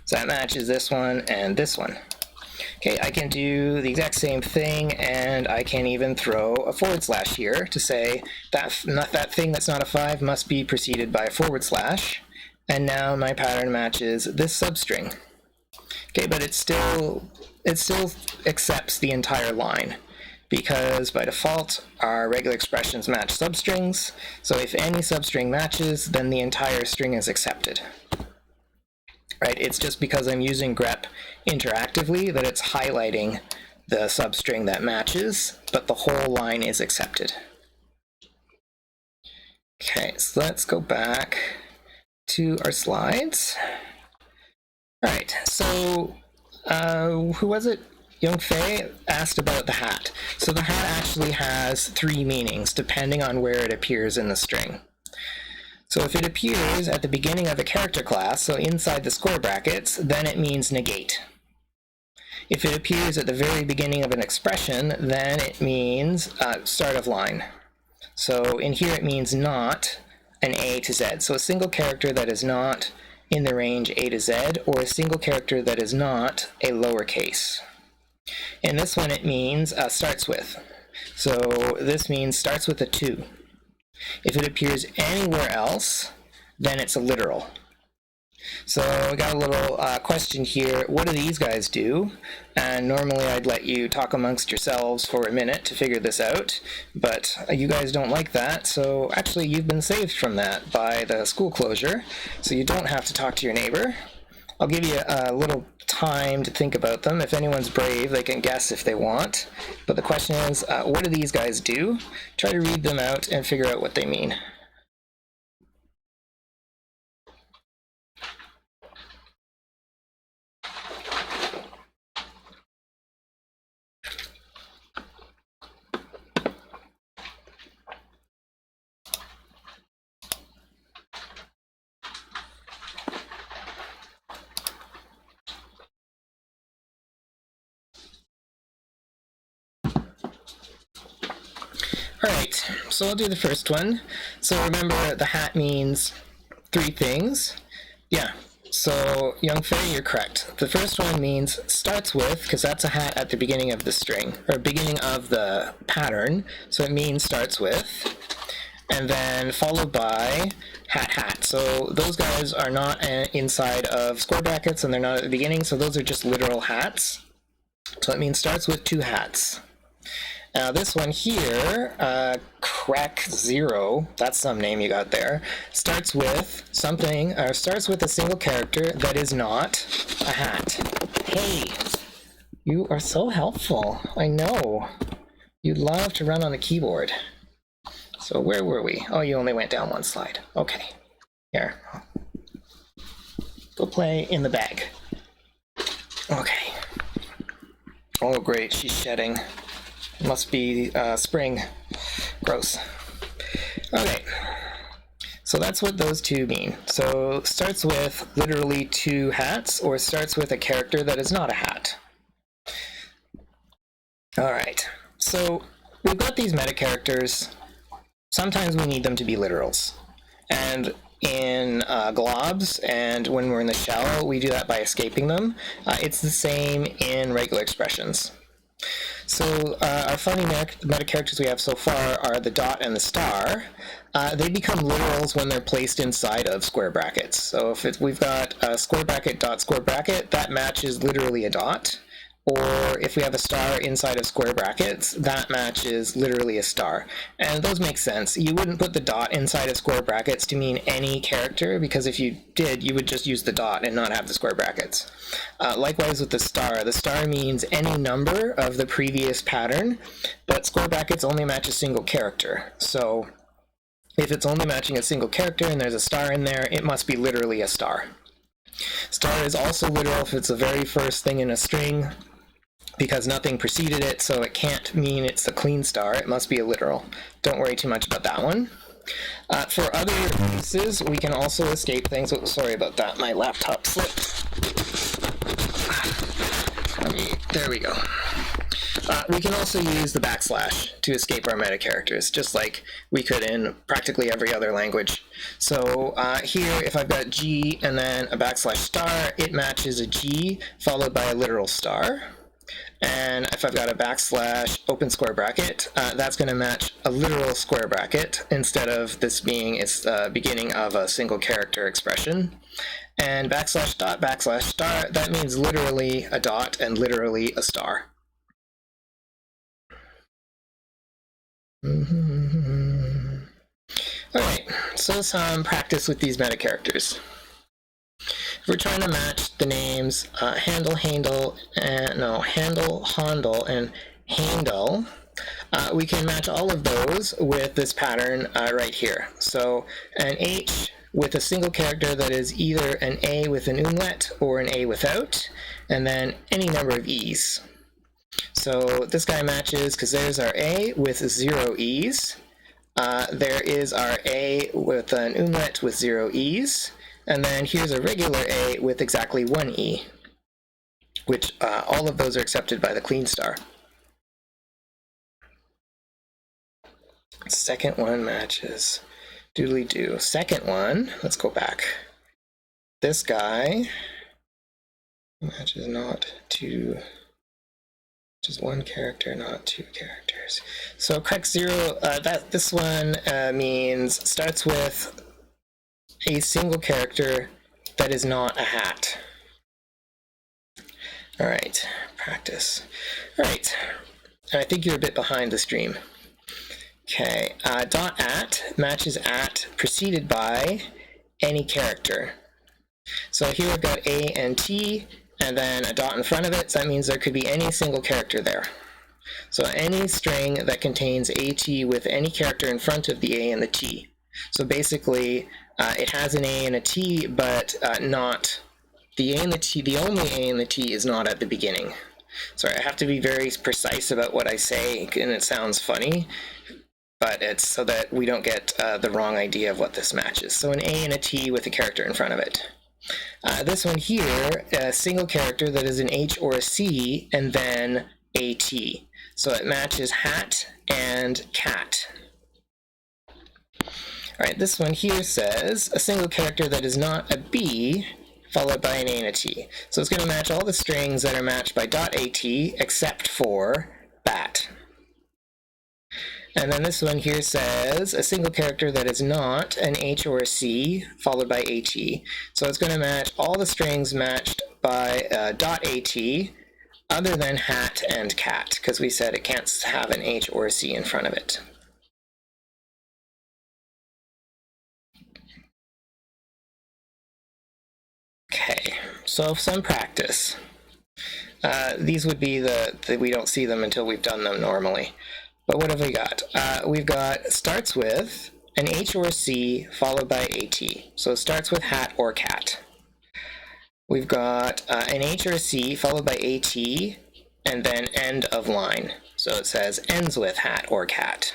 So that matches this one and this one. Okay, I can do the exact same thing, and I can even throw a forward slash here to say that thing that's not a 5 must be preceded by a forward slash, and now my pattern matches this substring. Okay, but it still accepts the entire line, because by default our regular expressions match substrings, so if any substring matches, then the entire string is accepted. Right, it's just because I'm using grep interactively that it's highlighting the substring that matches, but the whole line is accepted. Okay, so let's go back to our slides. All right, so who was it? Young Fei asked about the hat. So the hat actually has 3 meanings depending on where it appears in the string. So if it appears at the beginning of a character class, so inside the square brackets, then it means negate. If it appears at the very beginning of an expression, then it means start of line. So in here it means not an A to Z. So a single character that is not in the range A to Z, or a single character that is not a lowercase. In this one it means starts with. So this means starts with a 2. If it appears anywhere else, then it's a literal. So we got a little question here. What do these guys do? And normally I'd let you talk amongst yourselves for a minute to figure this out, but you guys don't like that, so actually you've been saved from that by the school closure, so you don't have to talk to your neighbor. I'll give you a little time to think about them. If anyone's brave, they can guess if they want. But the question is, what do these guys do? Try to read them out and figure out what they mean. All right, so I'll do the first one. So remember, the hat means 3 things. Yeah, so Young Fei, you're correct. The first one means starts with, because that's a hat at the beginning of the string, or beginning of the pattern, so it means starts with, and then followed by hat. So those guys are not inside of square brackets, and they're not at the beginning, so those are just literal hats. So it means starts with 2 hats. Now this one here, Crack0, that's some name you got there, starts with something, or starts with a single character that is not a hat. Hey, you are so helpful. I know. You'd love to run on the keyboard. So where were we? Oh, you only went down 1 slide. Okay. Here. Go play in the bag. Okay. Oh, great. She's shedding. Must be spring. Gross. Okay. So that's what those 2 mean. So starts with literally 2 hats, or starts with a character that is not a hat. All right. So we've got these meta characters. Sometimes we need them to be literals. And in globs and when we're in the shell, we do that by escaping them. It's the same in regular expressions. So our funny meta characters we have so far are the dot and the star. They become literals when they're placed inside of square brackets. So if we've got a square bracket dot square bracket, that matches literally a dot. Or if we have a star inside of square brackets, that matches literally a star. And those make sense. You wouldn't put the dot inside of square brackets to mean any character, because if you did, you would just use the dot and not have the square brackets. Likewise with the star means any number of the previous pattern, but square brackets only match a single character. So if it's only matching a single character and there's a star in there, it must be literally a star. Star is also literal if it's the very first thing in a string, because nothing preceded it, so it can't mean it's a clean star. It must be a literal. Don't worry too much about that one. For other uses, we can also escape things. Oh, sorry about that. My laptop slipped. There we go. We can also use the backslash to escape our meta characters, just like we could in practically every other language. So here, if I've got G and then a backslash star, it matches a G followed by a literal star. And if I've got a backslash open square bracket, that's going to match a literal square bracket instead of this being its beginning of a single character expression. And backslash dot backslash star, that means literally a dot and literally a star. Alright, so some practice with these meta characters. If we're trying to match the names Handel, Handel, and Handel, we can match all of those with this pattern right here. So an H with a single character that is either an A with an umlaut or an A without, and then any number of E's. So this guy matches because there's our A with 0 E's. There is our A with an umlaut with 0 E's. And then here's a regular A with exactly 1 E, which all of those are accepted by the clean star. Second one matches. Doodly do. Second one, let's go back. This guy matches not two, just one character, not two characters. So correct 0, this one means starts with a single character that is not a hat. All right, practice. All right, and I think you're a bit behind the stream. Okay, dot at matches at preceded by any character. So here we've got A and T, and then a dot in front of it, so that means there could be any single character there. So any string that contains AT with any character in front of the A and the T. So basically, it has an A and a T, but not the A and the T. The only A and the T is not at the beginning. Sorry, I have to be very precise about what I say, and it sounds funny, but it's so that we don't get the wrong idea of what this matches. So an A and a T with a character in front of it. This one here, a single character that is an H or a C, and then a T. So it matches hat and cat. All right, this one here says a single character that is not a B followed by an A and a T. So it's going to match all the strings that are matched by .at except for bat. And then this one here says a single character that is not an H or a C followed by AT. So it's going to match all the strings matched by .at other than hat and cat, because we said it can't have an H or a C in front of it. Okay, so some practice. These would be we don't see them until we've done them normally. But what have we got? We've got starts with an H or a C followed by AT. So it starts with hat or cat. We've got an H or a C followed by AT and then end of line. So it says ends with hat or cat.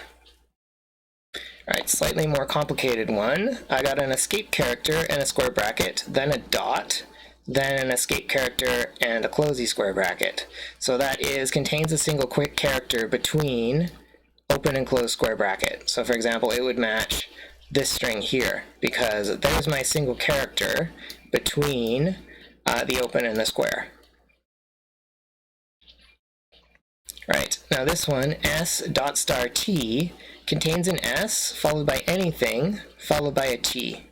All right, slightly more complicated one. I got an escape character and a square bracket, then a dot, then an escape character and a closey square bracket. So that is contains a single quick character between open and close square bracket. So for example, it would match this string here, because there's my single character between the open and the square. Right, now this one, s dot star t, contains an s followed by anything followed by a t.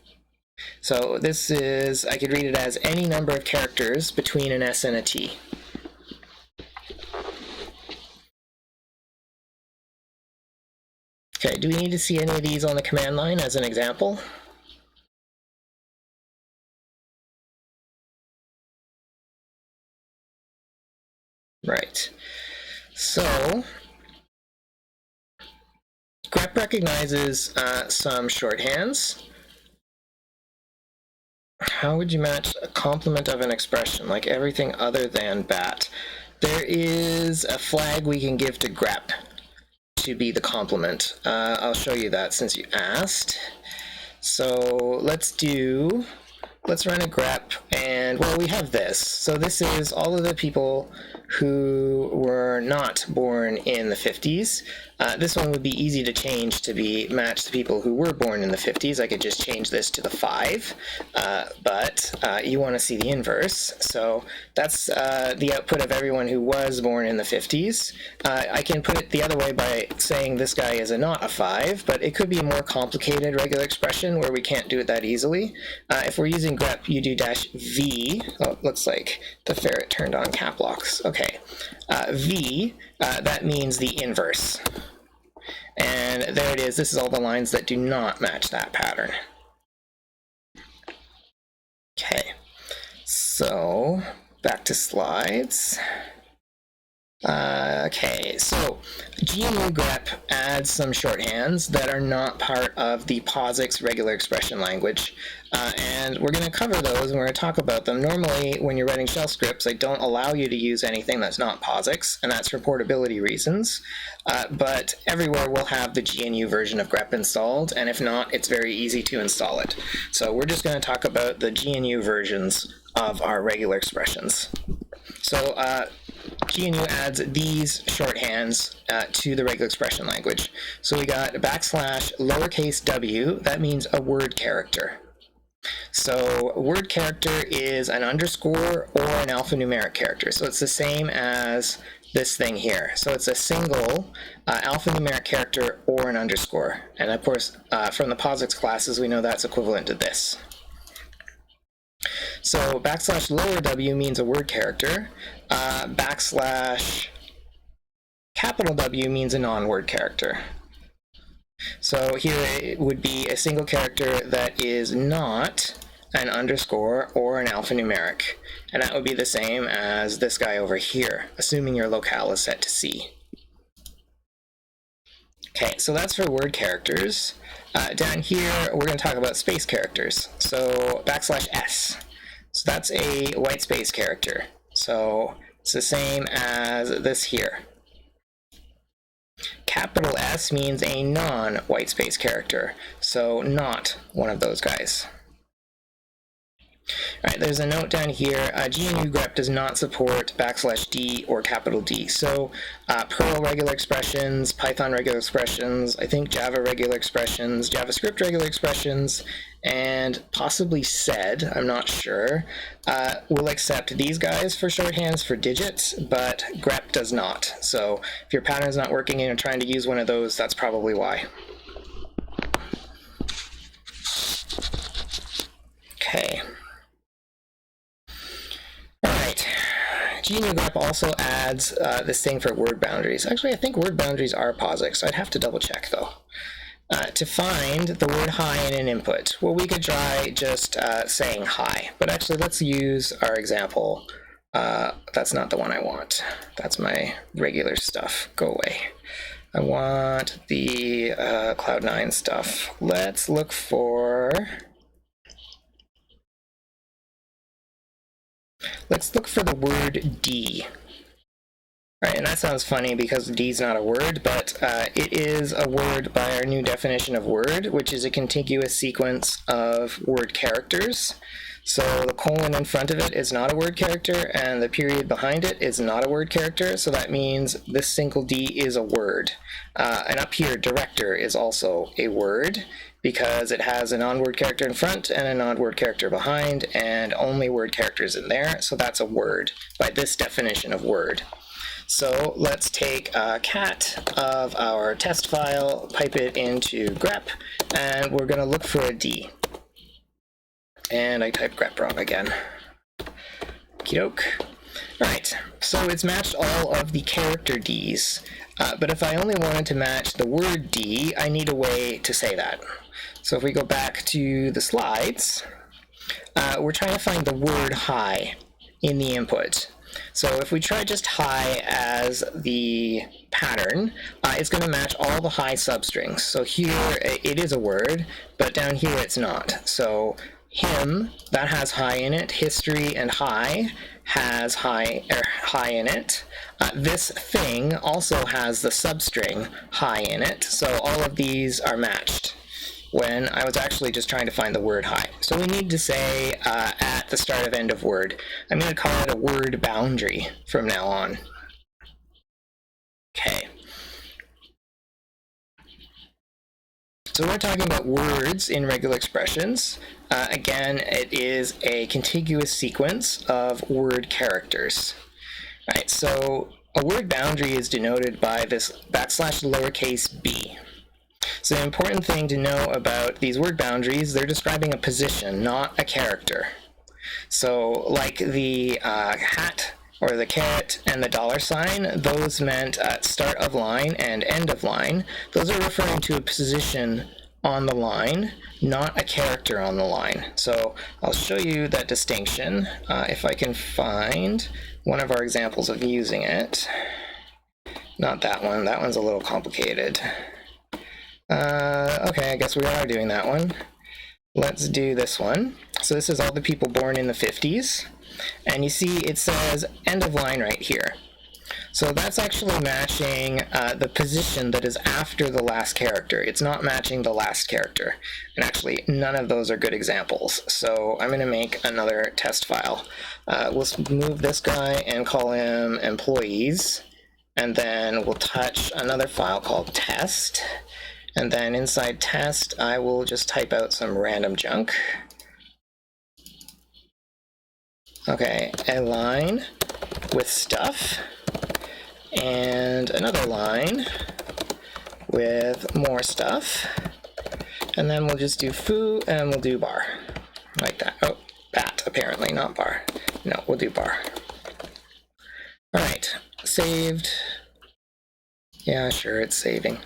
So this is, I could read it as any number of characters between an s and a t. Okay, do we need to see any of these on the command line as an example? Right. So, grep recognizes some shorthands. How would you match a complement of an expression, like everything other than bat? There is a flag we can give to grep to be the complement. I'll show you that since you asked. So let's run a grep, and well, we have this. So this is all of the people who were not born in the 50s. This one would be easy to change to be match the people who were born in the 50s. I could just change this to the 5, but you want to see the inverse. So that's the output of everyone who was born in the 50s. I can put it the other way by saying this guy is not a 5, but it could be a more complicated regular expression where we can't do it that easily. If we're using grep, you do -v. Oh, it looks like the ferret turned on cap locks. Okay, v, that means the inverse. And there it is. This is all the lines that do not match that pattern. Okay, so back to slides. Okay, so GNU grep adds some shorthands that are not part of the POSIX regular expression language, and we're going to cover those and we're going to talk about them. Normally, when you're writing shell scripts, I don't allow you to use anything that's not POSIX, and that's for portability reasons, but everywhere we'll have the GNU version of grep installed, and if not, it's very easy to install it. So we're just going to talk about the GNU versions of our regular expressions. So GNU adds these shorthands to the regular expression language. So we got \lowercase w, that means a word character. So a word character is an underscore or an alphanumeric character. So it's the same as this thing here. So it's a single alphanumeric character or an underscore. And of course, from the POSIX classes, we know that's equivalent to this. So \w means a word character. \W means a non-word character. So here it would be a single character that is not an underscore or an alphanumeric. And that would be the same as this guy over here, assuming your locale is set to C. Okay, so that's for word characters. Down here, we're going to talk about space characters. So \s. So that's a white space character. So it's the same as this here. Capital S means a non-white space character, so not one of those guys. All right, there's a note down here. GNU grep does not support \d or capital D. So Perl regular expressions, Python regular expressions, I think Java regular expressions, JavaScript regular expressions, and possibly sed, I'm not sure, will accept these guys for shorthands for digits, but grep does not. So if your pattern's not working and you're trying to use one of those, that's probably why. Okay. GNU grep also adds this thing for word boundaries. Actually, I think word boundaries are POSIX, so I'd have to double check though. To find the word hi in an input, well, we could try just saying hi, but actually let's use our example. That's not the one I want. That's my regular stuff. Go away. I want the Cloud9 stuff. Let's look for... Let's look for the word D. All right, and that sounds funny because D is not a word, but it is a word by our new definition of word, which is a contiguous sequence of word characters. So the colon in front of it is not a word character, and the period behind it is not a word character, so that means this single D is a word. And up here, director is also a word, because it has a non-word character in front and a non-word character behind, and only word characters in there, so that's a word, by this definition of word. So let's take a cat of our test file, pipe it into grep, and we're going to look for a D. And I typed grep wrong again. Okey-doke. Alright, so it's matched all of the character Ds, but if I only wanted to match the word D, I need a way to say that. So if we go back to the slides, we're trying to find the word hi in the input. So if we try just hi as the pattern, it's going to match all the hi substrings. So here it is a word, but down here it's not. So him, that has hi in it. History and hi has hi in it. This thing also has the substring hi in it. So all of these are matched when I was actually just trying to find the word hi. So we need to say at the start of end of word. I'm going to call it a word boundary from now on. Okay. So we're talking about words in regular expressions. Again, it is a contiguous sequence of word characters. Right, so a word boundary is denoted by this \lowercase b. So the important thing to know about these word boundaries, they're describing a position, not a character. So like the hat or the caret and the $sign, those meant start of line and end of line. Those are referring to a position on the line, not a character on the line. So I'll show you that distinction if I can find one of our examples of using it. Not that one, that one's a little complicated. Okay, I guess we are doing that one. Let's do this one. So this is all the people born in the 50s. And you see it says end of line right here. So that's actually matching the position that is after the last character. It's not matching the last character. And actually, none of those are good examples. So I'm going to make another test file. We'll move this guy and call him employees. And then we'll touch another file called test. And then inside test, I will just type out some random junk. Okay, a line with stuff, and another line with more stuff. And then we'll just do foo, and we'll do bar, like that. Oh, bat, apparently, not bar. No, we'll do bar. All right, saved. Yeah, sure, it's saving.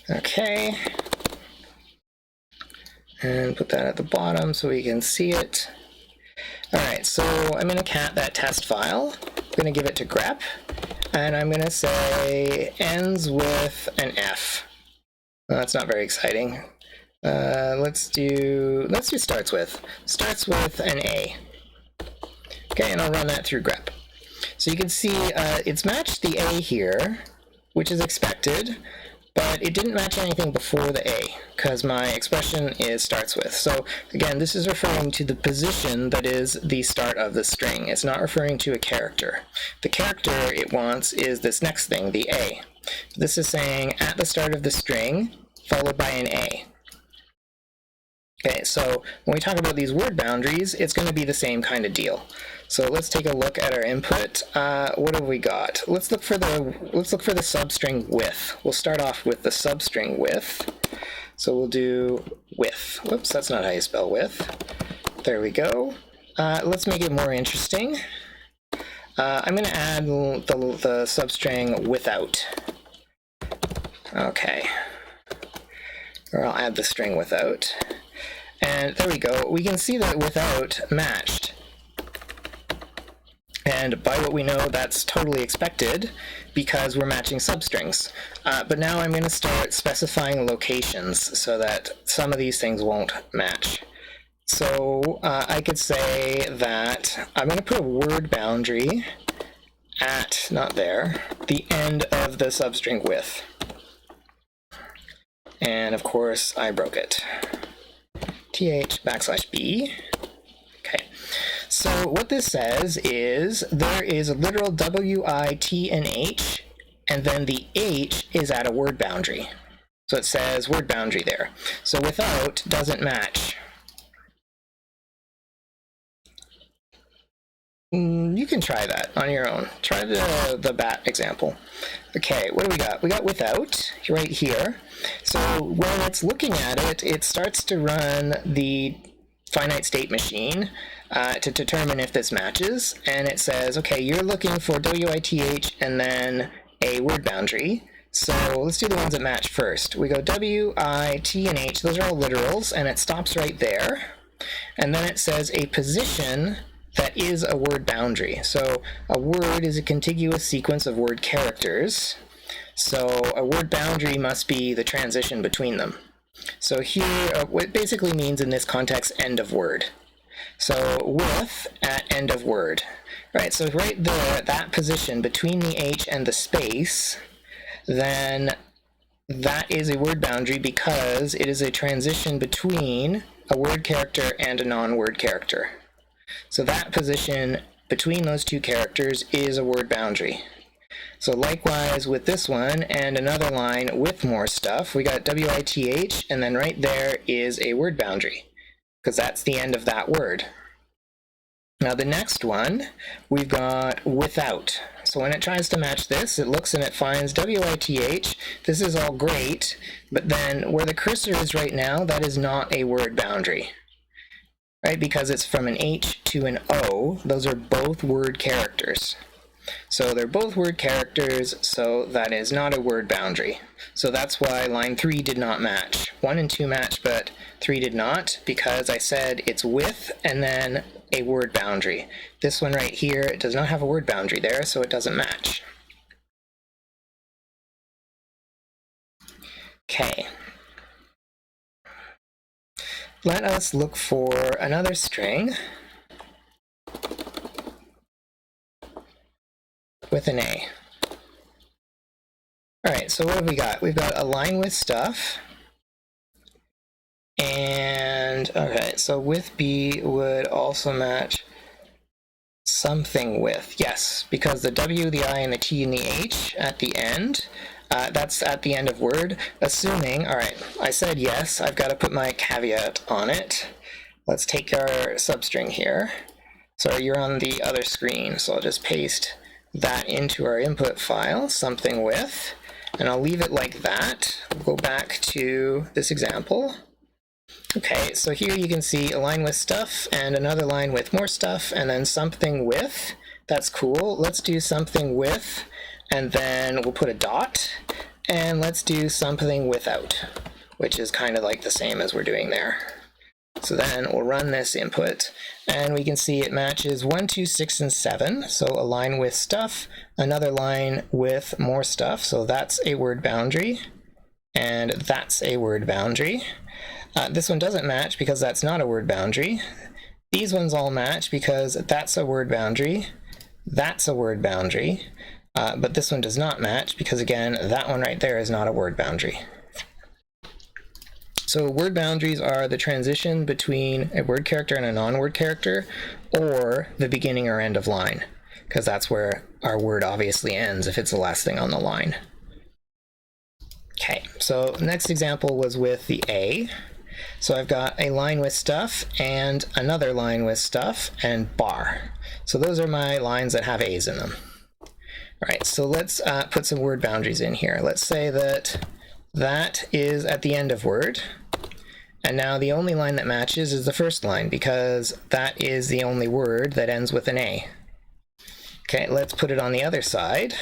Okay, and put that at the bottom so we can see it. All right, so I'm going to cat that test file. I'm going to give it to grep, and I'm going to say ends with an F. Well, that's not very exciting. Let's do starts with an A. Okay, and I'll run that through grep. So you can see it's matched the A here, which is expected. But it didn't match anything before the A, because my expression is starts with. So again, this is referring to the position that is the start of the string. It's not referring to a character. The character it wants is this next thing, the A. This is saying at the start of the string, followed by an A. Okay, so when we talk about these word boundaries, it's going to be the same kind of deal. So let's take a look at our input. What have we got? Let's look for the substring width. We'll start off with the substring width. So we'll do width. Whoops, that's not how you spell width. There we go. Let's make it more interesting. I'm going to add the substring without. Okay. Or I'll add the string without. And there we go. We can see that without matched. And by what we know, that's totally expected because we're matching substrings. But now I'm going to start specifying locations so that some of these things won't match. So I could say that I'm going to put a word boundary at, not there, the end of the substring width. And of course, I broke it. th \b. So what this says is there is a literal W, I, T, and H, and then the H is at a word boundary. So it says word boundary there. So without doesn't match. You can try that on your own. Try the bat example. Okay, what do we got? We got without right here. So when it's looking at it, it starts to run the finite state machine to determine if this matches. And it says, okay, you're looking for WITH and then a word boundary. So let's do the ones that match first. We go W, I, T, and H. Those are all literals, and it stops right there. And then it says a position that is a word boundary. So a word is a contiguous sequence of word characters. So a word boundary must be the transition between them. So here, what it basically means in this context, end of word. So with at end of word. Right, so right there, that position between the H and the space, then that is a word boundary because it is a transition between a word character and a non-word character. So that position between those two characters is a word boundary. So likewise with this one and another line with more stuff, we got WITH, and then right there is a word boundary because that's the end of that word. Now the next one, we've got without. So when it tries to match this, it looks and it finds WITH. This is all great, but then where the cursor is right now, that is not a word boundary. Right, because it's from an H to an O, those are both word characters. So they're both word characters, so that is not a word boundary. So that's why line 3 did not match. 1 and 2 match, but 3 did not, because I said it's with and then a word boundary. This one right here, it does not have a word boundary there, so it doesn't match. Okay. Let us look for another string with an A. All right, so what have we got? We've got a line with stuff. And, okay, so with B would also match something with, yes, because the W, the I, and the T, and the H at the end, that's at the end of word, assuming, all right, I said yes, I've got to put my caveat on it. Let's take our substring here. Sorry, you're on the other screen, so I'll just paste that into our input file, something with, and I'll leave it like that. We'll go back to this example. Okay, so here you can see a line with stuff and another line with more stuff and then something with. That's cool. Let's do something with, and then we'll put a dot, and let's do something without, which is kind of like the same as we're doing there. So then we'll run this input, and we can see it matches 1, 2, 6, and 7. So a line with stuff, another line with more stuff. So that's a word boundary, and that's a word boundary. This one doesn't match because that's not a word boundary. These ones all match because that's a word boundary, that's a word boundary, but this one does not match because, again, that one right there is not a word boundary. So word boundaries are the transition between a word character and a non-word character, or the beginning or end of line, because that's where our word obviously ends if it's the last thing on the line. Okay, so next example was with the A. So I've got a line with stuff and another line with stuff and bar. So those are my lines that have A's in them. All right, so let's put some word boundaries in here. Let's say that that is at the end of word. And now the only line that matches is the first line because that is the only word that ends with an A. Okay, let's put it on the other side.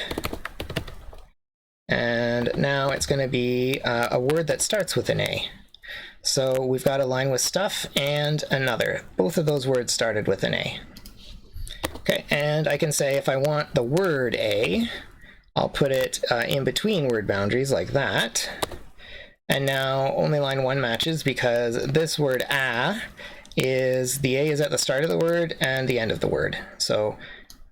And now it's going to be a word that starts with an A. So we've got a line with stuff and another. Both of those words started with an A. Okay, and I can say if I want the word A, I'll put it in between word boundaries like that. And now only line 1 matches because this word a is, the A is at the start of the word and the end of the word. So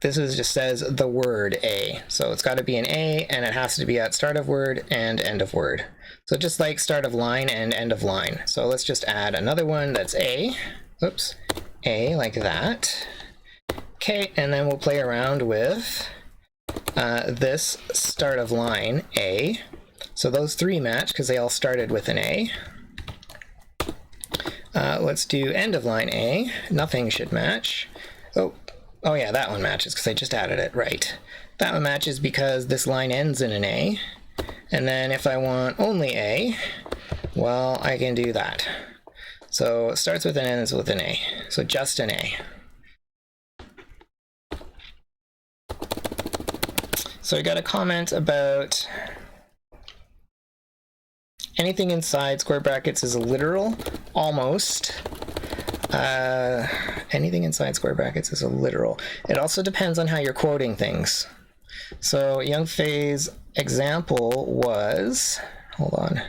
this just says the word A. So it's got to be an A and it has to be at start of word and end of word. So just like start of line and end of line. So let's just add another one that's A. Oops. A like that. Okay, and then we'll play around with this start of line A. So those three match because they all started with an A. Let's do end of line A. Nothing should match. Oh yeah, that one matches because I just added it, right. That one matches because this line ends in an A. And then if I want only A, well, I can do that. So it starts with an ends with an A. So just an A. So I got a comment about anything inside square brackets is a almost. Anything inside square brackets is a literal. It also depends on how you're quoting things. So Young Fei's example was, hold on,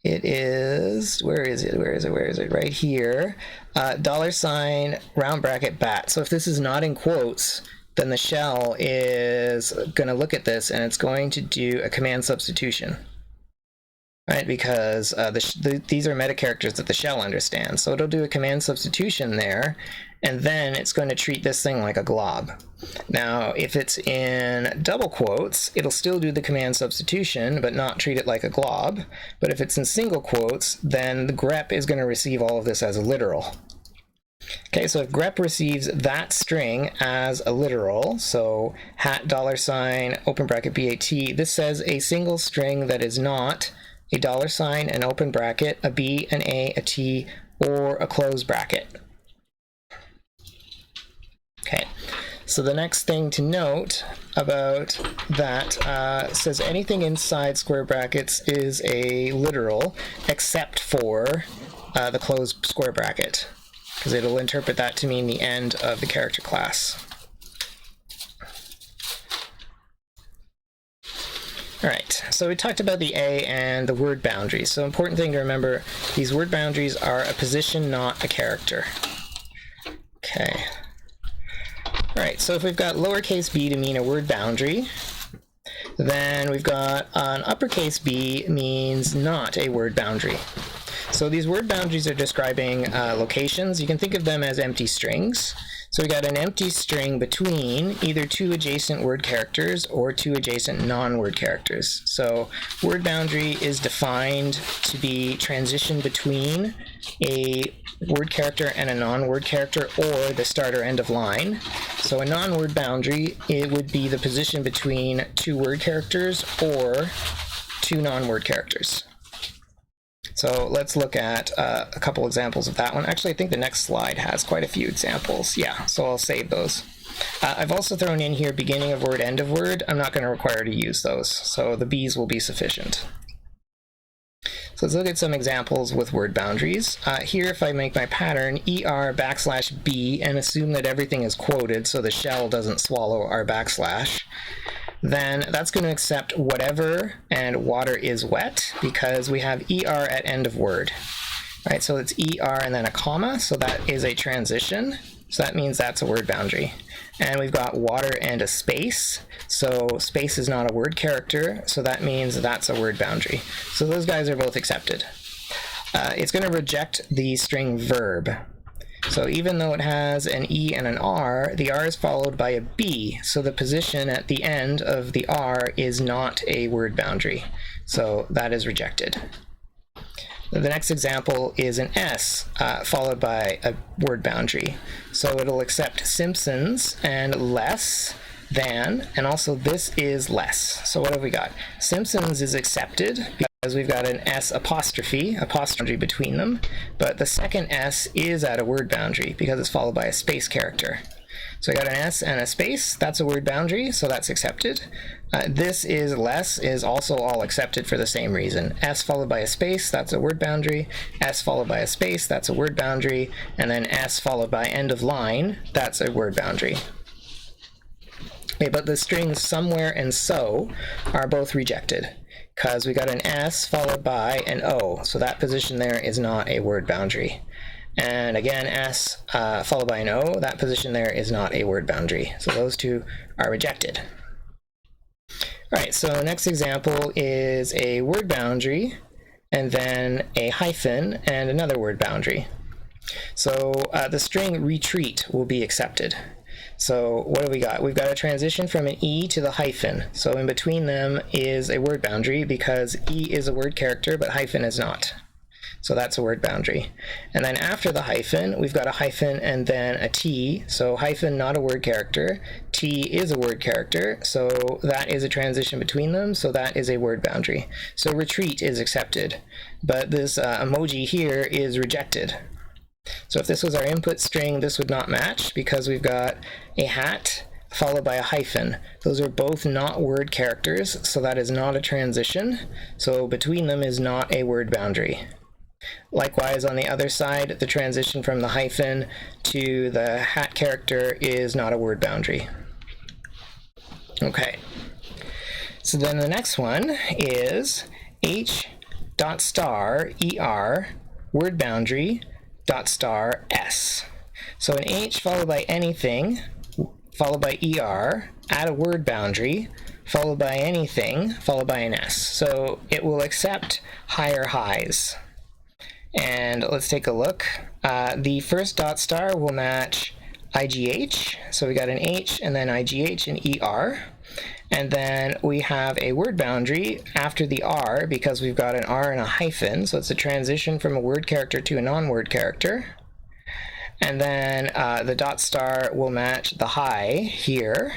it is, where is it, right here, $, round bracket, bat. So if this is not in quotes, then the shell is going to look at this and it's going to do a command substitution. Right, because these are meta characters that the shell understands. So it'll do a command substitution there, and then it's going to treat this thing like a glob. Now, if it's in double quotes, it'll still do the command substitution, but not treat it like a glob. But if it's in single quotes, then the grep is going to receive all of this as a literal. Okay, so if grep receives that string as a literal, so hat, $, open bracket, BAT, this says a single string that is not a $, an open bracket, a B, an A, a T, or a close bracket. Okay, so the next thing to note about that says anything inside square brackets is a literal except for the closed square bracket, because it'll interpret that to mean the end of the character class. All right, so we talked about the A and the word boundaries. So important thing to remember, these word boundaries are a position, not a character. Okay. All right, so if we've got lowercase b to mean a word boundary, then we've got an uppercase b means not a word boundary. So these word boundaries are describing locations. You can think of them as empty strings. So we got an empty string between either two adjacent word characters or two adjacent non-word characters. So word boundary is defined to be transition between a word character and a non-word character, or the start or end of line. So a non-word boundary, it would be the position between two word characters or two non-word characters. So let's look at a couple examples of that one. Actually, I think the next slide has quite a few examples. Yeah, so I'll save those. I've also thrown in here beginning of word, end of word. I'm not going to require to use those, so the B's will be sufficient. So let's look at some examples with word boundaries. Here, if I make my pattern ER\B and assume that everything is quoted so the shell doesn't swallow our backslash, then that's going to accept whatever and water is wet because we have ER at end of word. Right, so it's ER and then a comma, so that is a transition. So that means that's a word boundary. And we've got water and a space. So space is not a word character, so that means that's a word boundary. So those guys are both accepted. It's going to reject the string verb. So even though it has an E and an R, the R is followed by a B, so the position at the end of the R is not a word boundary. So that is rejected. The next example is an S followed by a word boundary. So it'll accept Simpsons and less than, and also this is less. So what have we got? Simpsons is accepted because we've got an S apostrophe between them, but the second S is at a word boundary because it's followed by a space character. So I got an S and a space, that's a word boundary, so that's accepted. This is less is also all accepted for the same reason. S followed by a space, that's a word boundary. S followed by a space, that's a word boundary. And then S followed by end of line, that's a word boundary. Okay, but the strings somewhere and so are both rejected because we got an S followed by an O, so that position there is not a word boundary. And again, S followed by an O, that position there is not a word boundary. So those two are rejected. All right, so next example is a word boundary and then a hyphen and another word boundary. So the string retreat will be accepted. So what do we got? We've got a transition from an E to the hyphen. So in between them is a word boundary because E is a word character, but hyphen is not. So that's a word boundary. And then after the hyphen, we've got a hyphen and then a T. So hyphen, not a word character. T is a word character. So that is a transition between them. So that is a word boundary. So retreat is accepted. But this emoji here is rejected. So if this was our input string, this would not match because we've got a hat followed by a hyphen. Those are both not word characters. So that is not a transition. So between them is not a word boundary. Likewise, on the other side, the transition from the hyphen to the hat character is not a word boundary. Okay, so then the next one is h dot star er word boundary dot star s. So an h followed by anything followed by er, add a word boundary, followed by anything, followed by an s. So it will accept higher highs. And let's take a look. The first dot star will match IGH. So we got an H and then IGH and ER. And then we have a word boundary after the R because we've got an R and a hyphen. So it's a transition from a word character to a non-word character. And then the dot star will match the high here.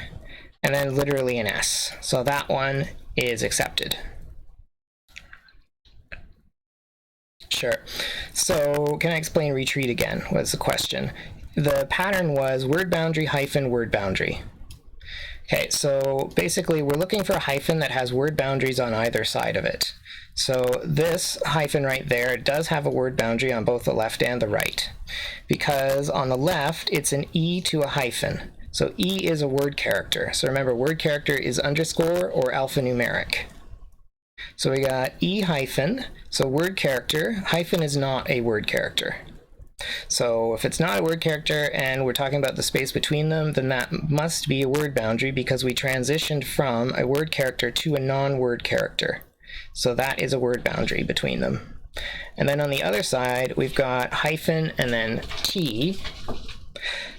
And then literally an S. So that one is accepted. Sure. So can I explain retreat again, was the question. The pattern was word boundary hyphen word boundary. Okay, so basically we're looking for a hyphen that has word boundaries on either side of it. So this hyphen right there does have a word boundary on both the left and the right. Because on the left, it's an E to a hyphen. So E is a word character. So remember, word character is underscore or alphanumeric. So we got E hyphen, so word character, hyphen is not a word character. So if it's not a word character and we're talking about the space between them, then that must be a word boundary because we transitioned from a word character to a non-word character. So that is a word boundary between them. And then on the other side, we've got hyphen and then T.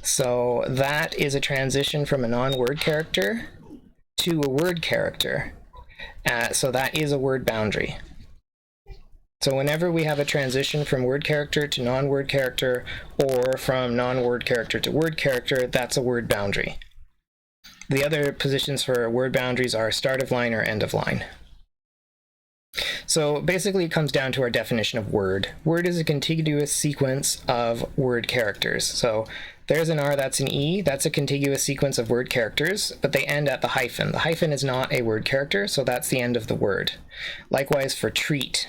So that is a transition from a non-word character to a word character. So that is a word boundary. So whenever we have a transition from word character to non-word character or from non-word character to word character, that's a word boundary. The other positions for word boundaries are start of line or end of line. So basically it comes down to our definition of word. Word is a contiguous sequence of word characters. So there's an R, that's an E, that's a contiguous sequence of word characters, but they end at the hyphen. The hyphen is not a word character, so that's the end of the word. Likewise for treat,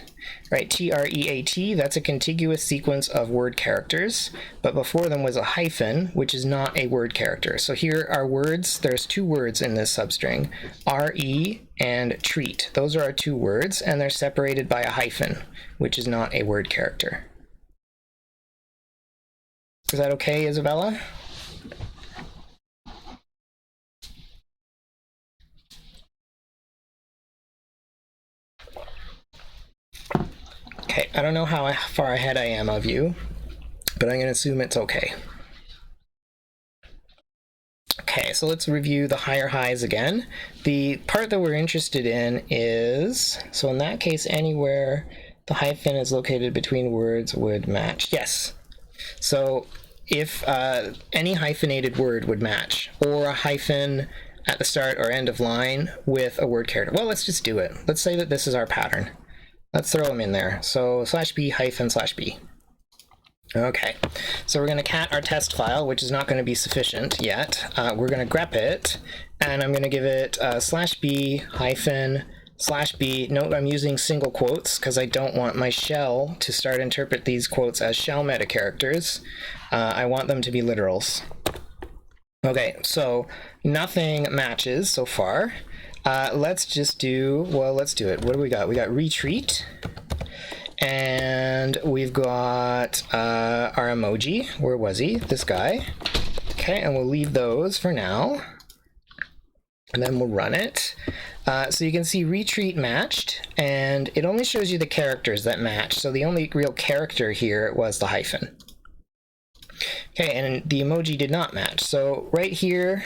right? T-R-E-A-T, that's a contiguous sequence of word characters, but before them was a hyphen, which is not a word character. So here are words, there's two words in this substring, R-E and treat. Those are our two words, and they're separated by a hyphen, which is not a word character. Is that okay, Isabella? Okay, I don't know how far ahead I am of you, but I'm going to assume it's okay. Okay, so let's review the higher highs again. The part that we're interested in is, so in that case, anywhere the hyphen is located between words would match. Yes. So if any hyphenated word would match, or a hyphen at the start or end of line with a word character. Well, let's just do it. Let's say that this is our pattern. Let's throw them in there. So /b hyphen /b. Okay, so we're going to cat our test file, which is not going to be sufficient yet. We're going to grep it, and I'm going to give it /b hyphen /b. Note I'm using single quotes because I don't want my shell to start interpret these quotes as shell meta characters. I want them to be literals. Okay, so nothing matches so far. Let's just do, well, let's do it. What do we got? We got retreat, and we've got our emoji. Where was he? This guy. Okay, and we'll leave those for now. And then we'll run it. So you can see retreat matched, and it only shows you the characters that match. So the only real character here was the hyphen. Okay, and the emoji did not match. So right here,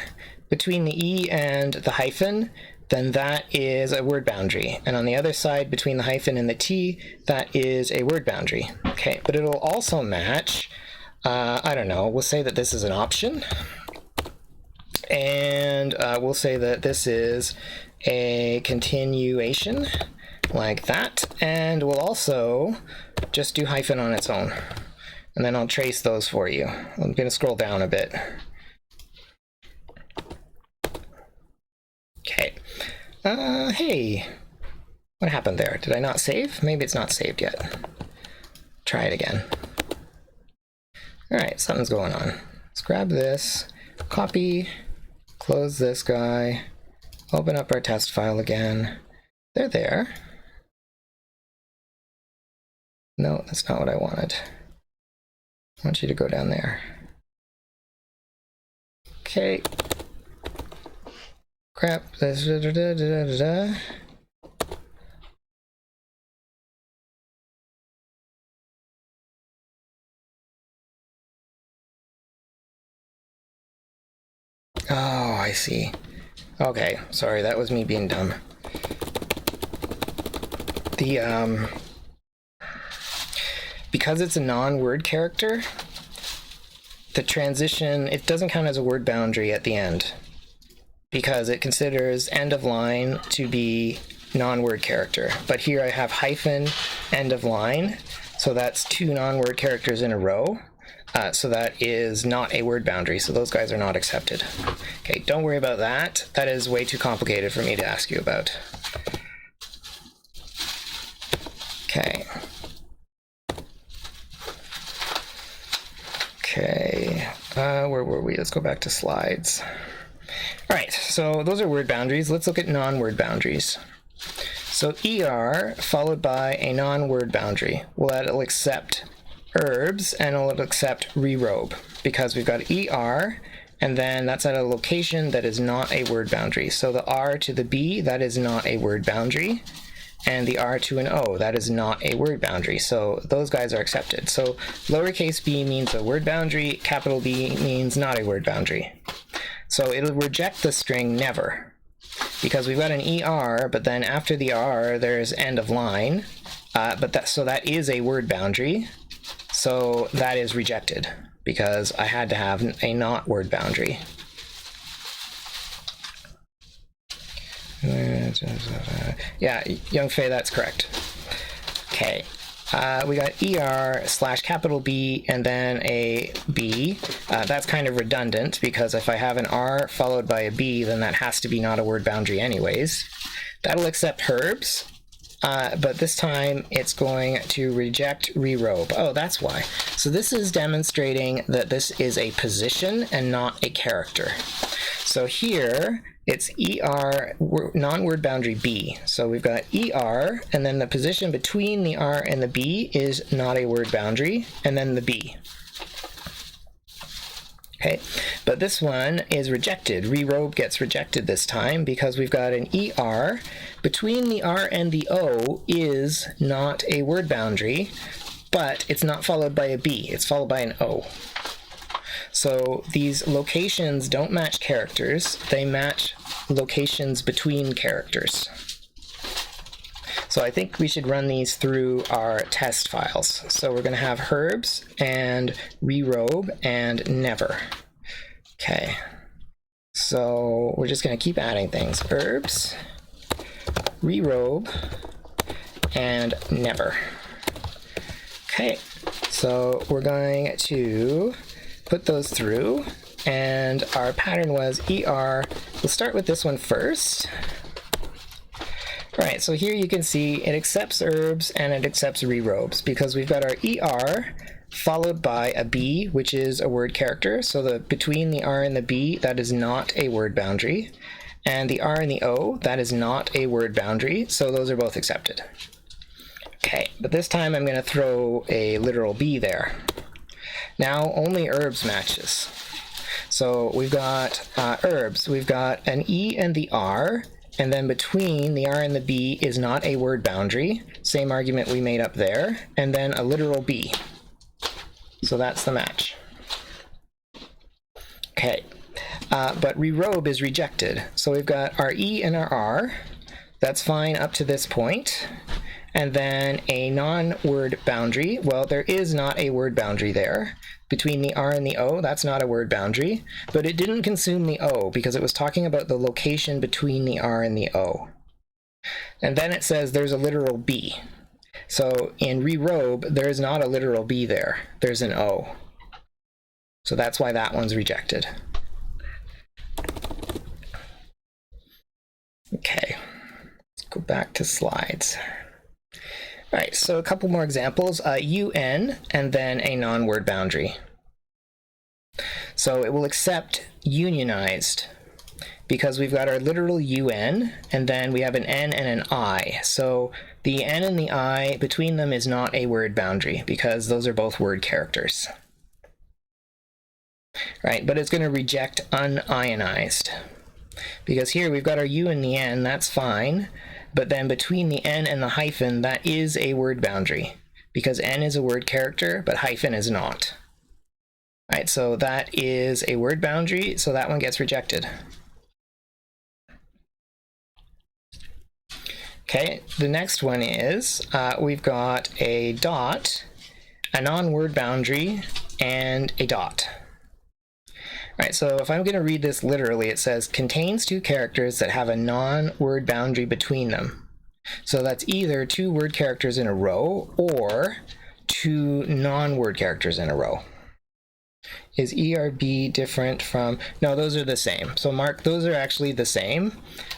between the E and the hyphen, then that is a word boundary. And on the other side, between the hyphen and the T, that is a word boundary. Okay, but it'll also match, I don't know, we'll say that this is an option. And we'll say that this is a continuation, like that. And we'll also just do hyphen on its own. And then I'll trace those for you. I'm going to scroll down a bit. Okay. Hey, what happened there? Did I not save? Maybe it's not saved yet. Try it again. All right, something's going on. Let's grab this, copy, close this guy, open up our test file again. They're there. No, that's not what I wanted. I want you to go down there. Okay. Crap. Oh, I see. Okay, sorry, that was me being dumb. Because it's a non-word character, the transition, it doesn't count as a word boundary at the end, because it considers end of line to be non-word character. But here I have hyphen end of line, so that's two non-word characters in a row. So that is not a word boundary, so those guys are not accepted. Okay, don't worry about that. That is way too complicated for me to ask you about. Okay. Okay, where were we? Let's go back to slides. All right, so those are word boundaries. Let's look at non-word boundaries. So ER followed by a non-word boundary. Well, that'll accept herbs and it'll accept rerobe because we've got ER and then that's at a location that is not a word boundary. So the R to the B, that is not a word boundary. And the R to an O, that is not a word boundary. So those guys are accepted. So lowercase b means a word boundary, capital B means not a word boundary. So it'll reject the string never, because we've got an ER, but then after the R, there's end of line. So that is a word boundary. So that is rejected because I had to have a not word boundary. Yeah, Young Fei, that's correct. Okay, we got ER / capital B and then a B. That's kind of redundant because if I have an R followed by a B, then that has to be not a word boundary anyways. That'll accept herbs, but this time it's going to reject rerobe. Oh, that's why. So this is demonstrating that this is a position and not a character. So here, it's ER, non-word boundary B. So we've got ER, and then the position between the R and the B is not a word boundary, and then the B. Okay, but this one is rejected. Rerobe gets rejected this time because we've got an ER. Between the R and the O is not a word boundary, but it's not followed by a B. It's followed by an O. So these locations don't match characters, they match locations between characters. So I think we should run these through our test files. So we're going to have herbs and rerobe and never. Okay, so we're just going to keep adding things. Herbs, rerobe, and never. Okay, so we're going to put those through, and our pattern was ER. We'll start with this one first. All right, so here you can see it accepts herbs and it accepts rerobes because we've got our ER followed by a B, which is a word character. So the between the R and the B, that is not a word boundary. And the R and the O, that is not a word boundary. So those are both accepted. Okay, but this time I'm going to throw a literal B there. Now only herbs matches. So we've got herbs. We've got an E and the R, and then between the R and the B is not a word boundary. Same argument we made up there, and then a literal B. So that's the match. but rerobe is rejected. So we've got our E and our R. That's fine up to this point. And then a non-word boundary. Well, there is not a word boundary there. Between the R and the O, that's not a word boundary. But it didn't consume the O because it was talking about the location between the R and the O. And then it says there's a literal B. So in rerobe, there is not a literal B there. There's an O. So that's why that one's rejected. Okay, let's go back to slides. All right, so a couple more examples. UN and then a non-word boundary. So it will accept unionized because we've got our literal UN and then we have an N and an I. So the N and the I between them is not a word boundary because those are both word characters. Right, but it's going to reject unionized because here we've got our U and the N, that's fine. But then between the N and the hyphen, that is a word boundary because N is a word character, but hyphen is not. All right, so that is a word boundary, so that one gets rejected. Okay, the next one is we've got a dot, a non-word boundary, and a dot. All right, so if I'm going to read this literally, it says contains two characters that have a non-word boundary between them. So that's either two word characters in a row or two non-word characters in a row. Is ERB different from... No, those are the same. So Mark, those are actually the same.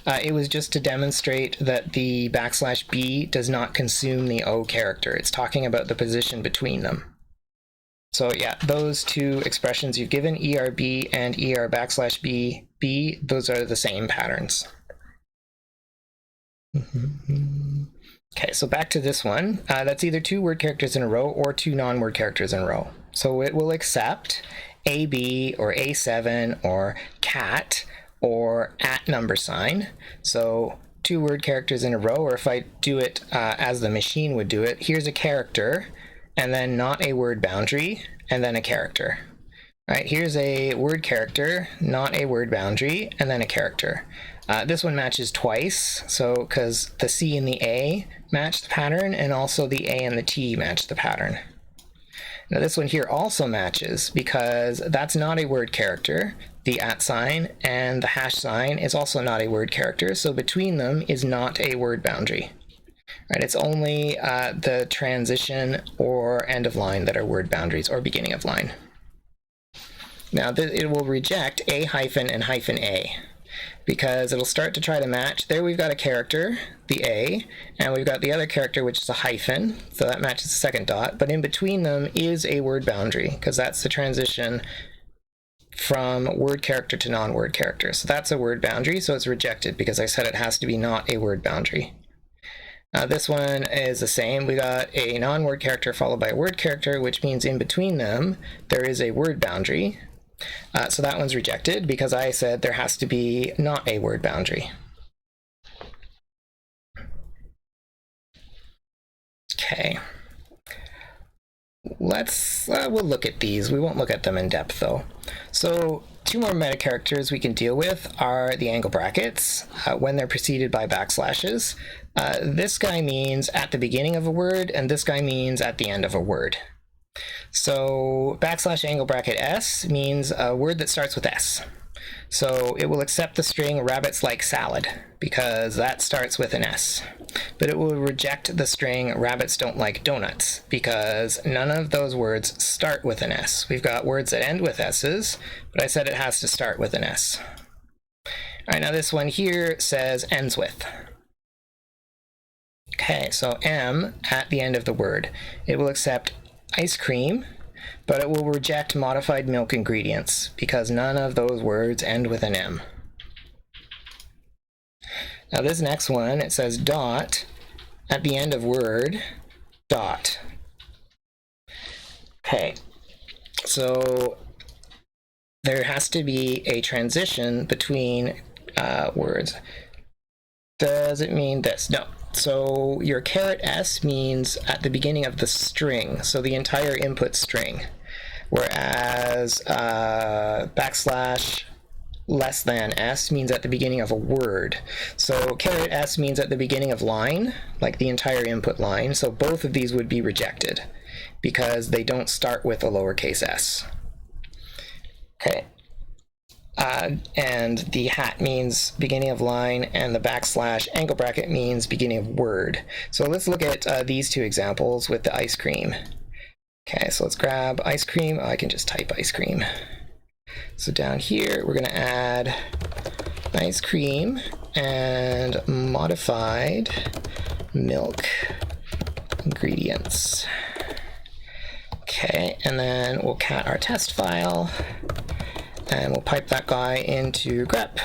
It was just to demonstrate that the \B does not consume the O character. It's talking about the position between them. So yeah, those two expressions you've given, ERB and ER\B, those are the same patterns. Okay, so back to this one. That's either two word characters in a row or two non-word characters in a row. So it will accept AB or A7 or cat or @. So two word characters in a row, or if I do it as the machine would do it, here's a character, and then not a word boundary, and then a character. All right, here's a word character, not a word boundary, and then a character. This one matches twice, so because the C and the A match the pattern, and also the A and the T match the pattern. Now this one here also matches because that's not a word character. The @ and the # is also not a word character, so between them is not a word boundary. Right, it's only the transition or end of line that are word boundaries, or beginning of line. Now it will reject A hyphen and hyphen A because it'll start to try to match. There we've got a character, the A, and we've got the other character, which is a hyphen, so that matches the second dot, but in between them is a word boundary because that's the transition from word character to non-word character. So that's a word boundary, so it's rejected because I said it has to be not a word boundary. This one is the same. We got a non-word character followed by a word character, which means in between them there is a word boundary. So that one's rejected because I said there has to be not a word boundary. Okay. We'll look at these. We won't look at them in depth though. So two more meta characters we can deal with are the angle brackets when they're preceded by backslashes. This guy means at the beginning of a word, and this guy means at the end of a word. So \angle bracket S means a word that starts with S. So it will accept the string rabbits like salad because that starts with an S. But it will reject the string rabbits don't like donuts because none of those words start with an S. We've got words that end with S's, but I said it has to start with an S. All right, now this one here says ends with. Okay, so M at the end of the word. It will accept ice cream, but it will reject modified milk ingredients because none of those words end with an M. Now this next one, it says dot at the end of word, dot. Okay, so there has to be a transition between words. Does it mean this? No. So your *s means at the beginning of the string, so the entire input string, whereas \, less than s means at the beginning of a word. So caret s means at the beginning of line, like the entire input line. So both of these would be rejected because they don't start with a lowercase s. Okay. And the hat means beginning of line, and the backslash angle bracket means beginning of word. So let's look at these two examples with the ice cream. Okay, so let's grab ice cream. Oh, I can just type ice cream. So down here, we're going to add ice cream and modified milk ingredients. Okay, and then we'll cat our test file. And we'll pipe that guy into grep.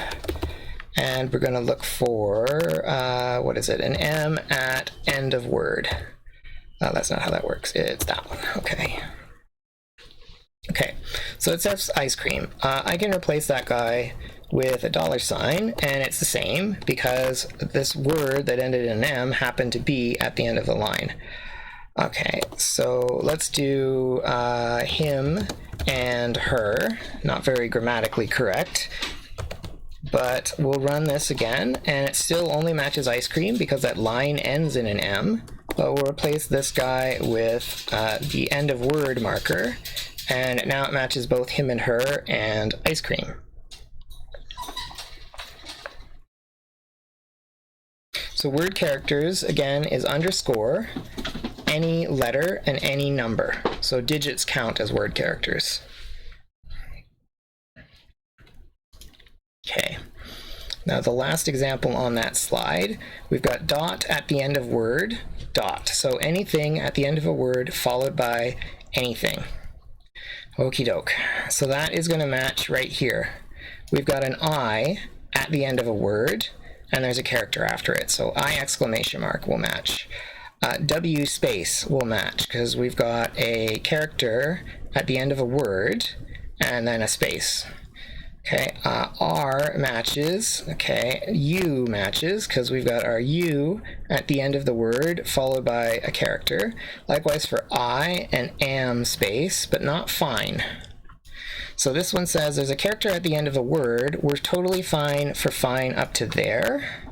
And we're going to look for, what is it, an M at end of word. That's not how that works. It's that one. Okay. Okay, so it says ice cream. I can replace that guy with a $, and it's the same because this word that ended in an M happened to be at the end of the line. Okay, so let's do him and her. Not very grammatically correct, but we'll run this again, and it still only matches ice cream because that line ends in an M, but we'll replace this guy with the end of word marker, and now it matches both him and her and ice cream. So word characters, again, is underscore, any letter, and any number. So digits count as word characters. Okay. Now the last example on that slide, we've got dot at the end of word, dot. So anything at the end of a word followed by anything. Okie doke. So that is going to match right here. We've got an I at the end of a word, and there's a character after it. So I exclamation mark will match. W space will match because we've got a character at the end of a word and then a space. Okay, R matches. Okay, U matches because we've got our U at the end of the word followed by a character. Likewise for I and am space, but not fine. So this one says there's a character at the end of a word. We're totally fine for fine up to there.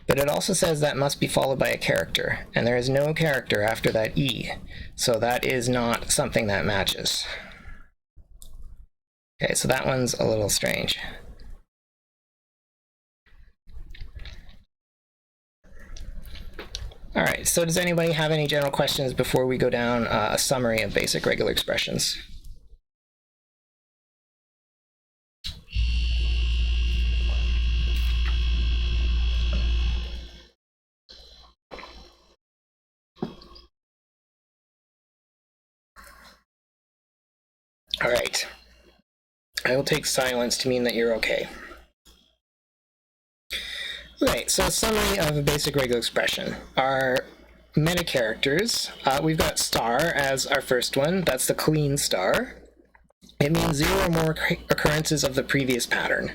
But it also says that must be followed by a character, and there is no character after that E, so that is not something that matches. Okay, so that one's a little strange. All right, so does anybody have any general questions before we go down a summary of basic regular expressions? All right, I will take silence to mean that you're okay. Right, so a summary of a basic regular expression. Our meta characters, we've got star as our first one. That's the clean star. It means 0 or more occurrences of the previous pattern.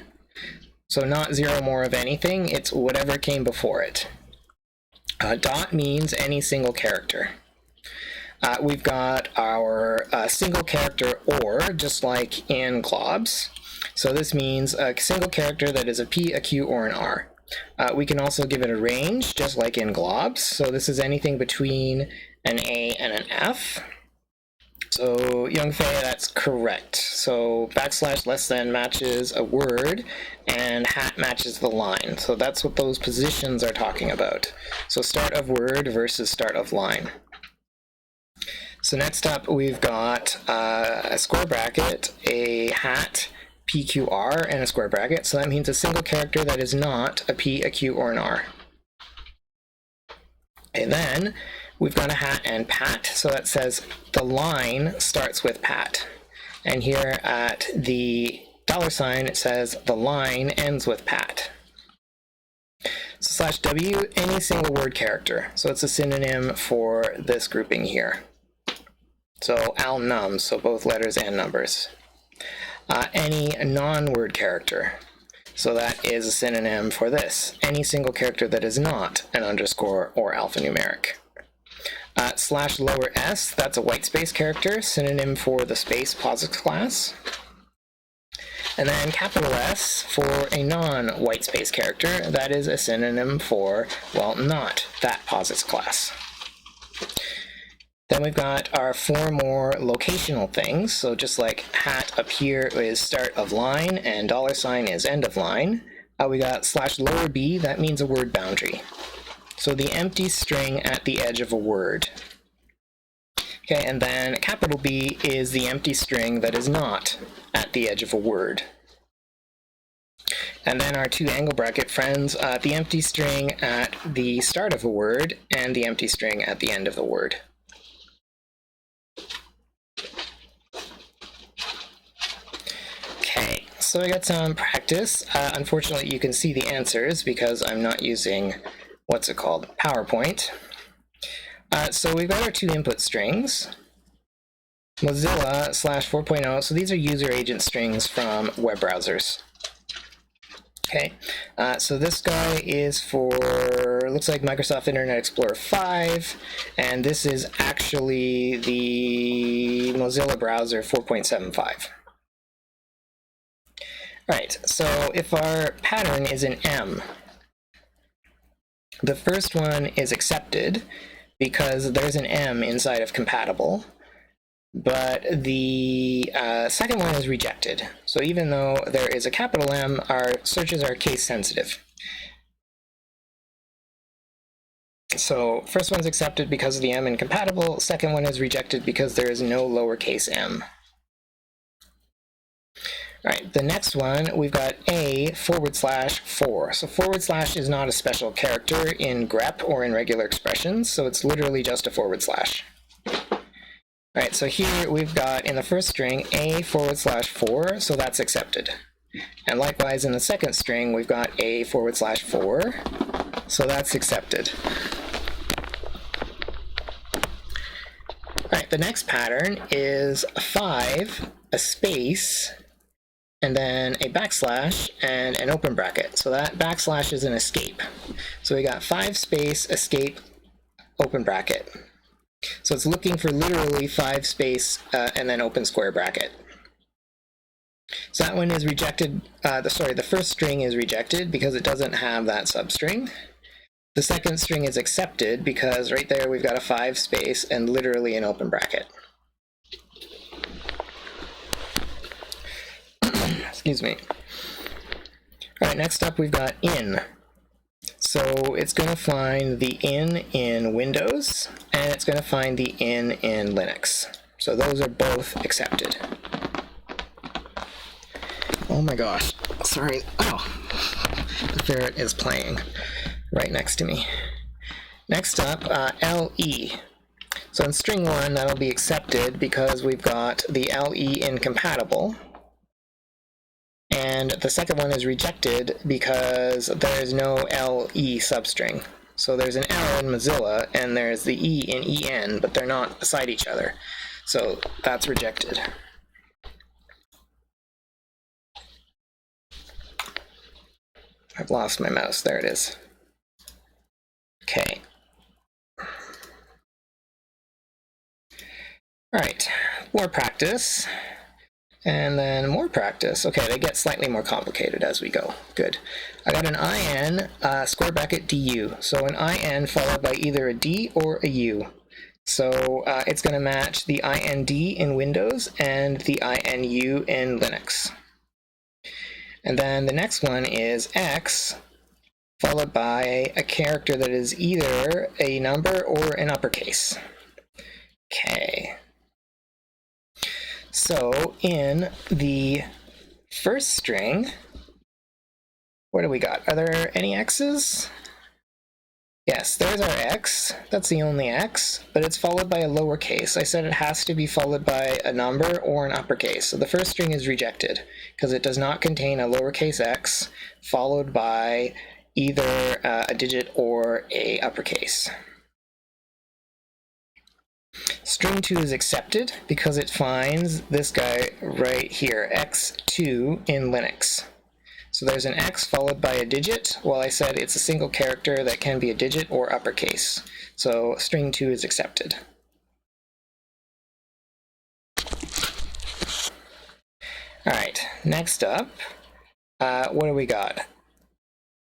So not 0 more of anything, it's whatever came before it. Dot means any single character. We've got our single character or, just like in globs. So this means a single character that is a P, a Q, or an R. We can also give it a range, just like in globs. So this is anything between an A and an F. So Young Fei, that's correct. So backslash less than matches a word, and hat matches the line. So that's what those positions are talking about. So start of word versus start of line. So next up, we've got a square bracket, a hat, PQR, and a square bracket. So that means a single character that is not a P, a Q, or an R. And then we've got a hat and pat. So that says the line starts with pat. And here at the $, it says the line ends with pat. So /W, any single word character. So it's a synonym for this grouping here. So al num, so both letters and numbers. Any non-word character. So that is a synonym for this. Any single character that is not an underscore or alphanumeric. /s, that's a white space character, synonym for the space POSIX class. And then capital S for a non-white space character. That is a synonym for, well, not that posits class. Then we've got our 4 more locational things. So just like hat up here is start of line and $ is end of line. We got /b, that means a word boundary. So the empty string at the edge of a word. Okay, and then capital B is the empty string that is not at the edge of a word. And then our 2 angle bracket friends, the empty string at the start of a word and the empty string at the end of the word. Okay, so I got some practice. Unfortunately, you can see the answers because I'm not using, what's it called, PowerPoint. So we've got our 2 input strings, Mozilla /4.0, so these are user agent strings from web browsers. Okay, so this guy is for, looks like Microsoft Internet Explorer 5, and this is actually the Mozilla browser 4.75. Right, so if our pattern is an M, the first one is accepted because there's an M inside of compatible, but the second one is rejected. So even though there is a capital M, our searches are case sensitive. So first one's accepted because of the M in compatible, second one is rejected because there is no lowercase m. All right, the next one, we've got a/4. So / is not a special character in grep or in regular expressions, so it's literally just a /. All right, so here we've got in the first string a/4, so that's accepted. And likewise in the second string, we've got a/4, so that's accepted. All right, the next pattern is a 5, a space, and then a backslash and an open bracket. So that backslash is an escape. So we got 5 space, escape, open bracket. So it's looking for literally 5 space and then open square bracket. So that one is rejected. The first string is rejected because it doesn't have that substring. The second string is accepted because right there we've got a 5 space and literally an open bracket. Excuse me. All right, next up we've got in. So it's going to find the in Windows, and it's going to find the in Linux. So those are both accepted. Oh my gosh, sorry. Oh, the ferret is playing right next to me. Next up, LE. So in string 1, that'll be accepted because we've got the LE incompatible. And the second one is rejected because there is no LE substring. So there's an L in Mozilla and there's the E in EN, but they're not beside each other. So that's rejected. I've lost my mouse. There it is. Okay. All right, more practice. And then more practice. Okay, they get slightly more complicated as we go. Good. I got an IN, square bracket DU. So an IN followed by either a D or a U. So it's going to match the IND in Windows and the INU in Linux. And then the next one is X followed by a character that is either a number or an uppercase. Okay. So in the first string, what do we got? Are there any X's? Yes, there's our X. That's the only X, but it's followed by a lowercase. I said it has to be followed by a number or an uppercase. So the first string is rejected because it does not contain a lowercase x followed by either a digit or a uppercase. String 2 is accepted because it finds this guy right here, x2 in Linux. So there's an X followed by a digit. Well, I said it's a single character that can be a digit or uppercase. So string 2 is accepted. All right, next up, what do we got?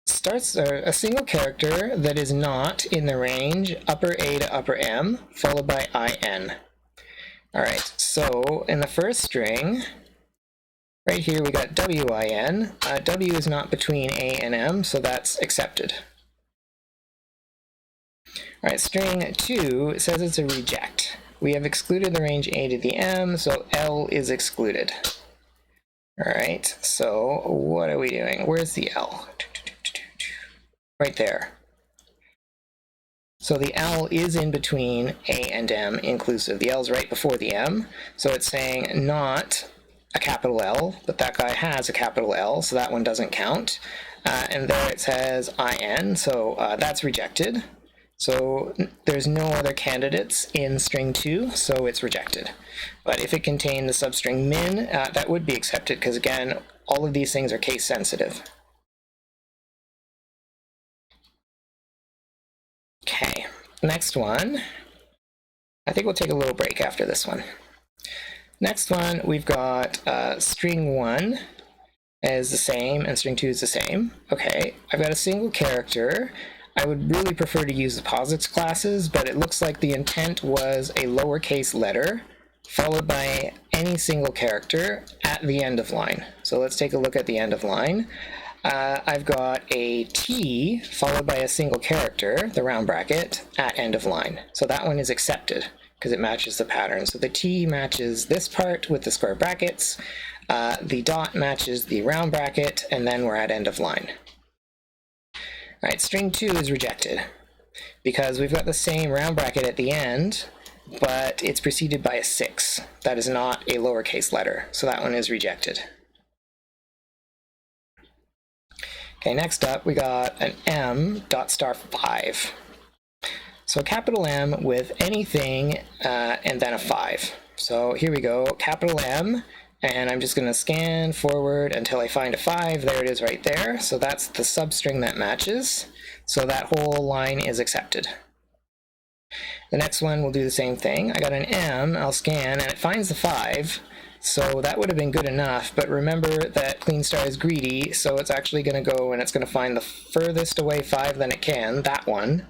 Starts a single character that is not in the range upper A to upper M, followed by IN. All right, so in the first string, right here we got WIN. W is not between A and M, so that's accepted. All right, string 2 says it's a reject. We have excluded the range A to the M, so L is excluded. All right, so what are we doing? Where's the L? Right there. So the L is in between A and M inclusive. The L is right before the M, so it's saying not a capital L, but that guy has a capital L, so that one doesn't count. And there it says IN, so that's rejected. So there's no other candidates in string 2, so it's rejected. But if it contained the substring min, that would be accepted, because again, all of these things are case sensitive. Okay, next one. I think we'll take a little break after this one. Next one, we've got string 1 is the same and string 2 is the same. Okay, I've got a single character. I would really prefer to use the posits classes, but it looks like the intent was a lowercase letter followed by any single character at the end of line. So let's take a look at the end of line. I've got a T followed by a single character, the round bracket, at end of line. So that one is accepted because it matches the pattern. So the T matches this part with the square brackets, the dot matches the round bracket, and then we're at end of line. All right, string 2 is rejected because we've got the same round bracket at the end, but it's preceded by a 6. That is not a lowercase letter, so that one is rejected. Okay, next up we got an M dot star 5. So capital M with anything and then a 5. So here we go, capital M, and I'm just going to scan forward until I find a 5. There it is right there. So that's the substring that matches. So that whole line is accepted. The next one will do the same thing. I got an M, I'll scan, and it finds the 5. So that would have been good enough, but remember that clean star is greedy, so it's actually going to go and it's going to find the furthest away 5 that it can, that one.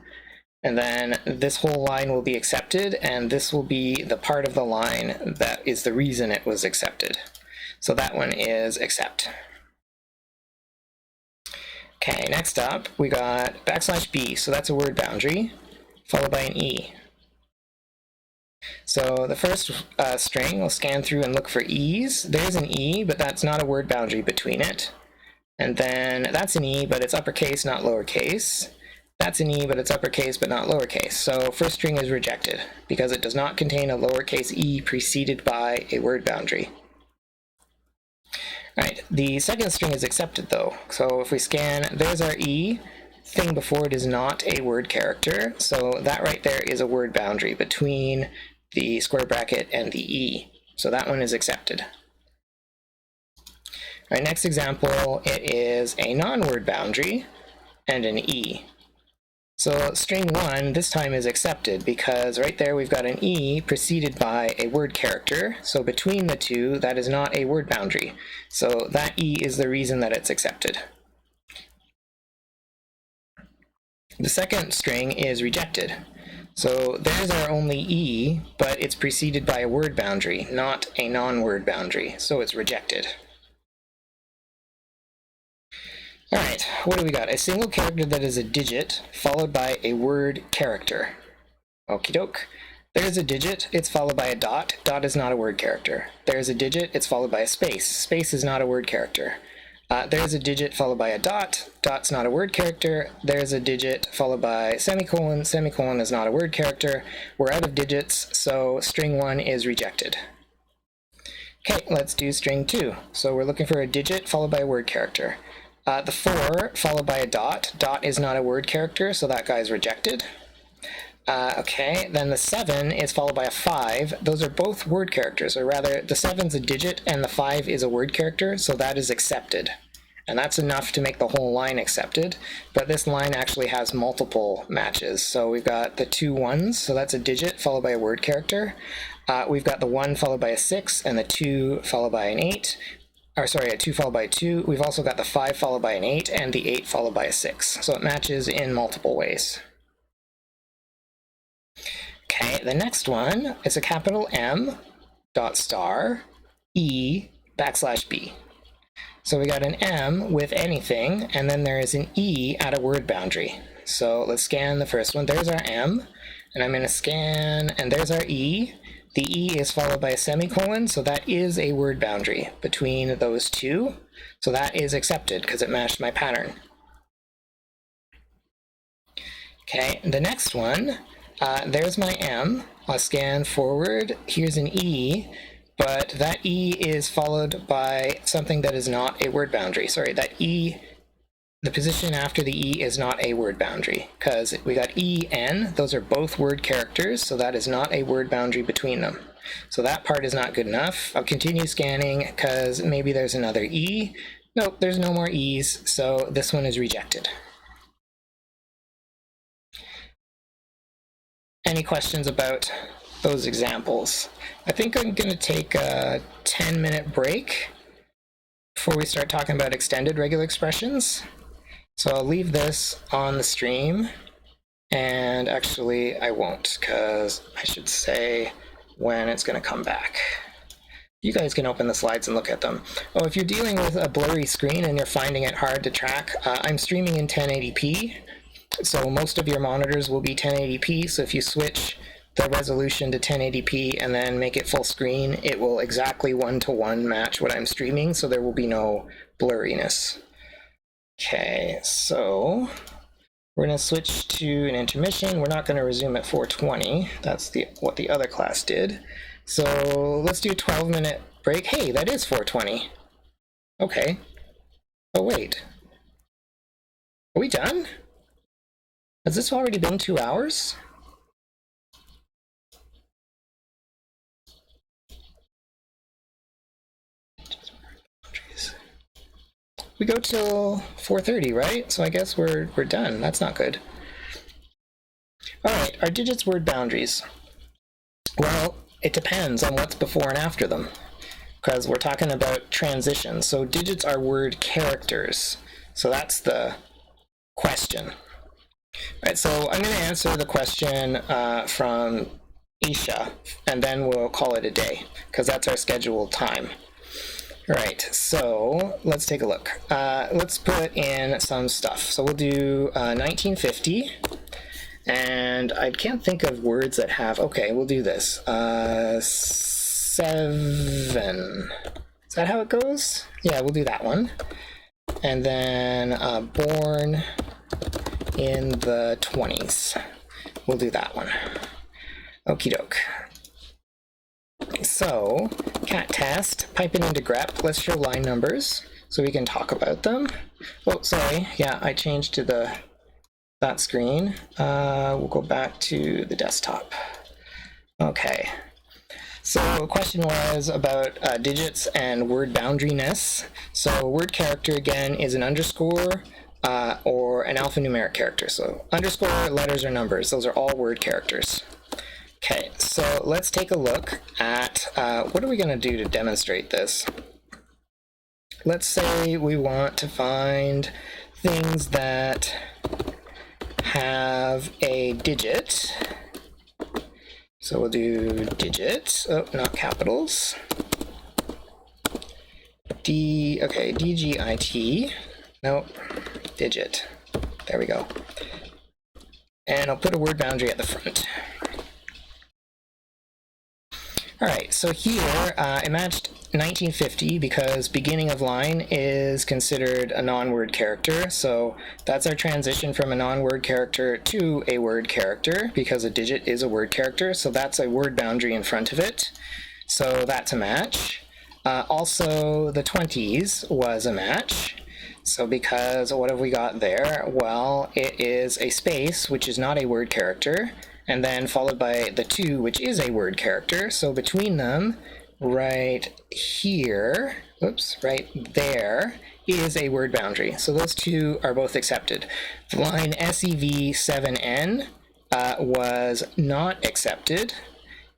And then this whole line will be accepted, and this will be the part of the line that is the reason it was accepted. So that one is accept. Okay, next up we got \b, so that's a word boundary, followed by an E. So the first string, we'll scan through and look for E's. There's an E, but that's not a word boundary between it. And then that's an E, but it's uppercase, not lowercase. That's an E, but it's uppercase, but not lowercase. So first string is rejected because it does not contain a lowercase e preceded by a word boundary. All right, the second string is accepted though. So if we scan, there's our E. Thing before it is not a word character. So that right there is a word boundary between the square bracket and the E. So that one is accepted. All right, next example, it is a non-word boundary and an E. So string 1 this time is accepted because right there we've got an E preceded by a word character. So between the two, that is not a word boundary. So that E is the reason that it's accepted. The second string is rejected. So there's our only E, but it's preceded by a word boundary, not a non-word boundary. So it's rejected. All right, what do we got? A single character that is a digit followed by a word character. Okie doke. There's a digit, it's followed by a dot. Dot is not a word character. There's a digit, it's followed by a space. Space is not a word character. There's a digit followed by a dot. Dot's not a word character. There's a digit followed by semicolon. Semicolon is not a word character. We're out of digits, so string 1 is rejected. Okay, let's do string 2. So we're looking for a digit followed by a word character. The 4 followed by a dot. Dot is not a word character, so that guy's rejected. Okay, then the 7 is followed by a 5. Those are both word characters, or rather, the 7's a digit and the 5 is a word character, so that is accepted. And that's enough to make the whole line accepted, but this line actually has multiple matches. So we've got the 2 1s, so that's a digit followed by a word character. We've got the 1 followed by a 6, and the 2 followed by an 8. or sorry, a 2 followed by a 2. We've also got the 5 followed by an 8 and the 8 followed by a 6. So it matches in multiple ways. Okay, the next one is a capital M dot star E backslash B. So we got an M with anything, and then there is an E at a word boundary. So let's scan the first one. There's our M, and I'm going to scan, and there's our E. The E is followed by a semicolon, so that is a word boundary between those two. So that is accepted because it matched my pattern. Okay, the next one, there's my M. I'll scan forward. Here's an E, but that E is followed by something that is not a word boundary. Sorry, that E, the position after the E is not a word boundary because we got E, N. Those are both word characters, so that is not a word boundary between them. So that part is not good enough. I'll continue scanning because maybe there's another E. Nope, there's no more E's, so this one is rejected. Any questions about those examples? I think I'm going to take a 10-minute break before we start talking about extended regular expressions. So I'll leave this on the stream, and actually I won't, because I should say when it's going to come back. You guys can open the slides and look at them. Oh, if you're dealing with a blurry screen and you're finding it hard to track, I'm streaming in 1080p, so most of your monitors will be 1080p, so if you switch the resolution to 1080p and then make it full screen, it will exactly one-to-one match what I'm streaming, so there will be no blurriness. Okay, so we're going to switch to an intermission. We're not going to resume at 4:20. That's what the other class did. So let's do a 12-minute break. Hey, that is 4:20. Okay. Oh, wait. Are we done? Has this already been 2 hours? We go till 4:30, right? So I guess we're done. That's not good. All right, our digits word boundaries. Well, it depends on what's before and after them, because we're talking about transitions. So digits are word characters. So that's the question. All right, so I'm going to answer the question from Isha, and then we'll call it a day, because that's our scheduled time. All right, so let's take a look. Let's put in some stuff. So we'll do 1950, and I can't think of words that have, okay, we'll do this. 7. Is that how it goes? Yeah, we'll do that one. And then born in the 20s. We'll do that one. Okie doke. So, cat test, pipe it into grep. Let's show line numbers so we can talk about them. Oh, sorry. Yeah, I changed to that screen. We'll go back to the desktop. Okay. So the question was about digits and word boundaryness. So word character, again, is an underscore or an alphanumeric character. So underscore, letters, or numbers. Those are all word characters. Okay, so let's take a look at what are we going to do to demonstrate this. Let's say we want to find things that have a digit. So we'll do digit, oh, not capitals. D-G-I-T, nope, digit. There we go. And I'll put a word boundary at the front. All right, so here it matched 1950 because beginning of line is considered a non-word character. So that's our transition from a non-word character to a word character because a digit is a word character. So that's a word boundary in front of it. So that's a match. Also, the 20s was a match. So because what have we got there? Well, it is a space, which is not a word character, and then followed by the 2, which is a word character. So between them, right here, oops, right there, is a word boundary. So those two are both accepted. The line SEV7N was not accepted.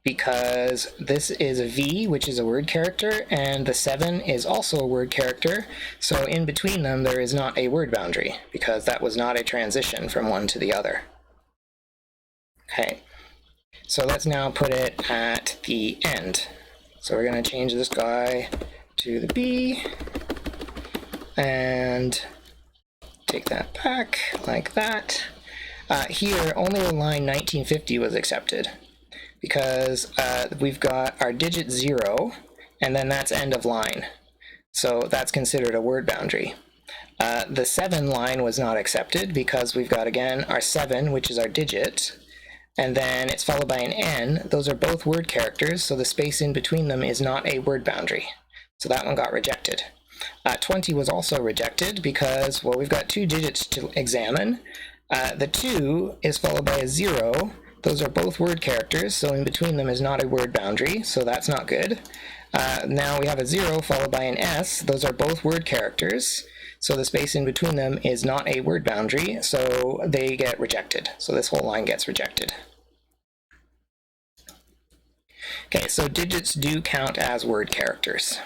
because this is a V, which is a word character, and the 7 is also a word character, so in between them there is not a word boundary, because that was not a transition from one to the other. Okay, so let's now put it at the end. So we're going to change this guy to the B, and take that back like that. Here, only line 1950 was accepted, because we've got our digit 0, and then that's end of line. So that's considered a word boundary. The 7 line was not accepted, because we've got, again, our 7, which is our digit, and then it's followed by an N. Those are both word characters, so the space in between them is not a word boundary. So that one got rejected. 20 was also rejected because, well, we've got 2 digits to examine. The 2 is followed by a 0. Those are both word characters, so in between them is not a word boundary, so that's not good. Now we have a 0 followed by an S. Those are both word characters, so the space in between them is not a word boundary, so they get rejected. So this whole line gets rejected. Okay, so digits do count as word characters.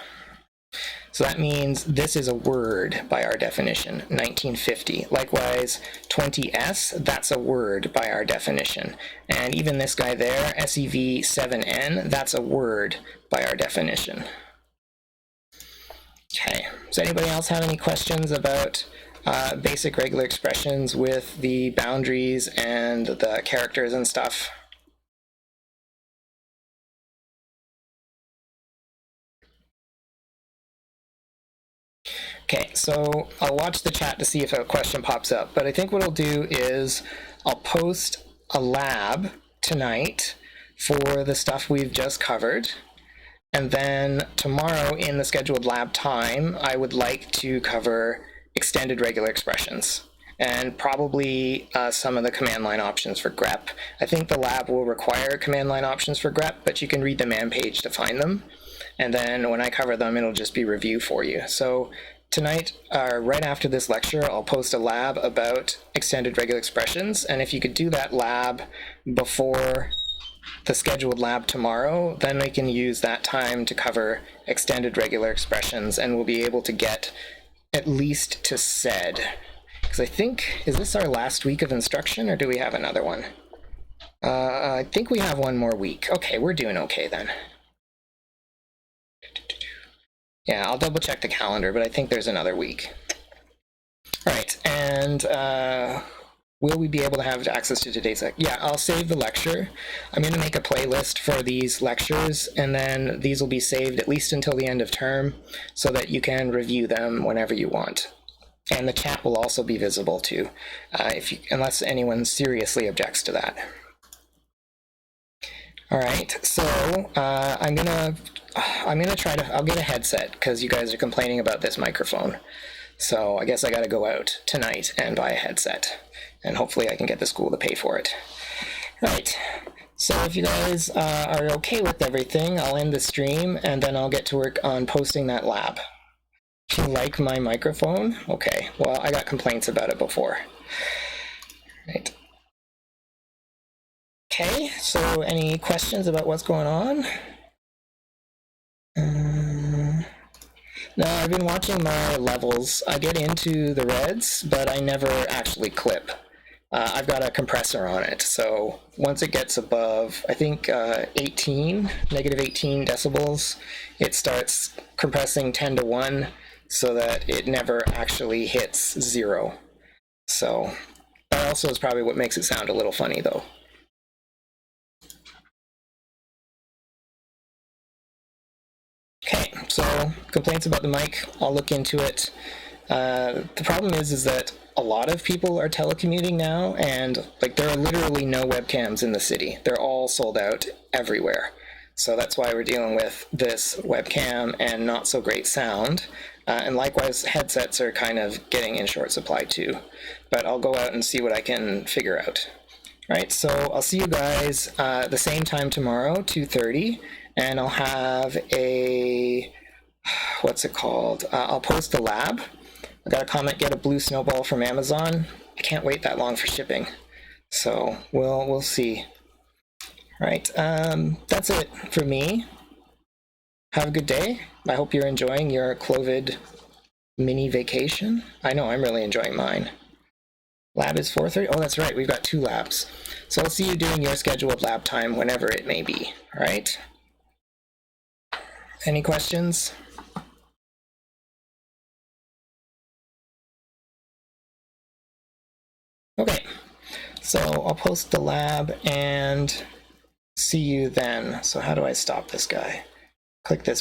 So that means this is a word by our definition, 1950. Likewise, 20S, that's a word by our definition. And even this guy there, SEV7N, that's a word by our definition. Okay, does anybody else have any questions about basic regular expressions with the boundaries and the characters and stuff? Okay, so I'll watch the chat to see if a question pops up, but I think what I'll do is I'll post a lab tonight for the stuff we've just covered, and then tomorrow in the scheduled lab time, I would like to cover extended regular expressions and probably some of the command line options for grep. I think the lab will require command line options for grep, but you can read the man page to find them. And then when I cover them, it'll just be review for you. So tonight, right after this lecture, I'll post a lab about extended regular expressions. And if you could do that lab before the scheduled lab tomorrow, then we can use that time to cover extended regular expressions, and we'll be able to get at least to said. Because I think, is this our last week of instruction, or do we have another one? I think we have one more week. Okay, we're doing okay then. Yeah, I'll double check the calendar, but I think there's another week. All right, and will we be able to have access to today's lecture? Yeah, I'll save the lecture. I'm going to make a playlist for these lectures, and then these will be saved at least until the end of term so that you can review them whenever you want. And the chat will also be visible too, unless anyone seriously objects to that. All right, so I'm gonna try to, I'll get a headset because you guys are complaining about this microphone. So I guess I gotta go out tonight and buy a headset, and hopefully I can get the school to pay for it. Right, so if you guys are okay with everything, I'll end the stream and then I'll get to work on posting that lab. Do you like my microphone? Okay, well, I got complaints about it before. Right. Okay, so any questions about what's going on? No, I've been watching my levels. I get into the reds, but I never actually clip. I've got a compressor on it, so once it gets above, I think negative 18 decibels, it starts compressing 10 to 1 so that it never actually hits 0. So that also is probably what makes it sound a little funny, though. Okay, so complaints about the mic, I'll look into it. The problem is that a lot of people are telecommuting now, and like there are literally no webcams in the city. They're all sold out everywhere. So that's why we're dealing with this webcam and not so great sound. And likewise, headsets are kind of getting in short supply too. But I'll go out and see what I can figure out. All right, so I'll see you guys the same time tomorrow, 2:30. And I'll have a, what's it called? I'll post a lab. I got a comment, get a blue snowball from Amazon. I can't wait that long for shipping. So we'll see. Right, that's it for me. Have a good day. I hope you're enjoying your COVID mini vacation. I know I'm really enjoying mine. Lab is 4:30. Oh, that's right. We've got 2 labs. So I'll see you during your scheduled lab time, whenever it may be. All right? Any questions? Okay. So I'll post the lab and see you then. So how do I stop this guy? Click this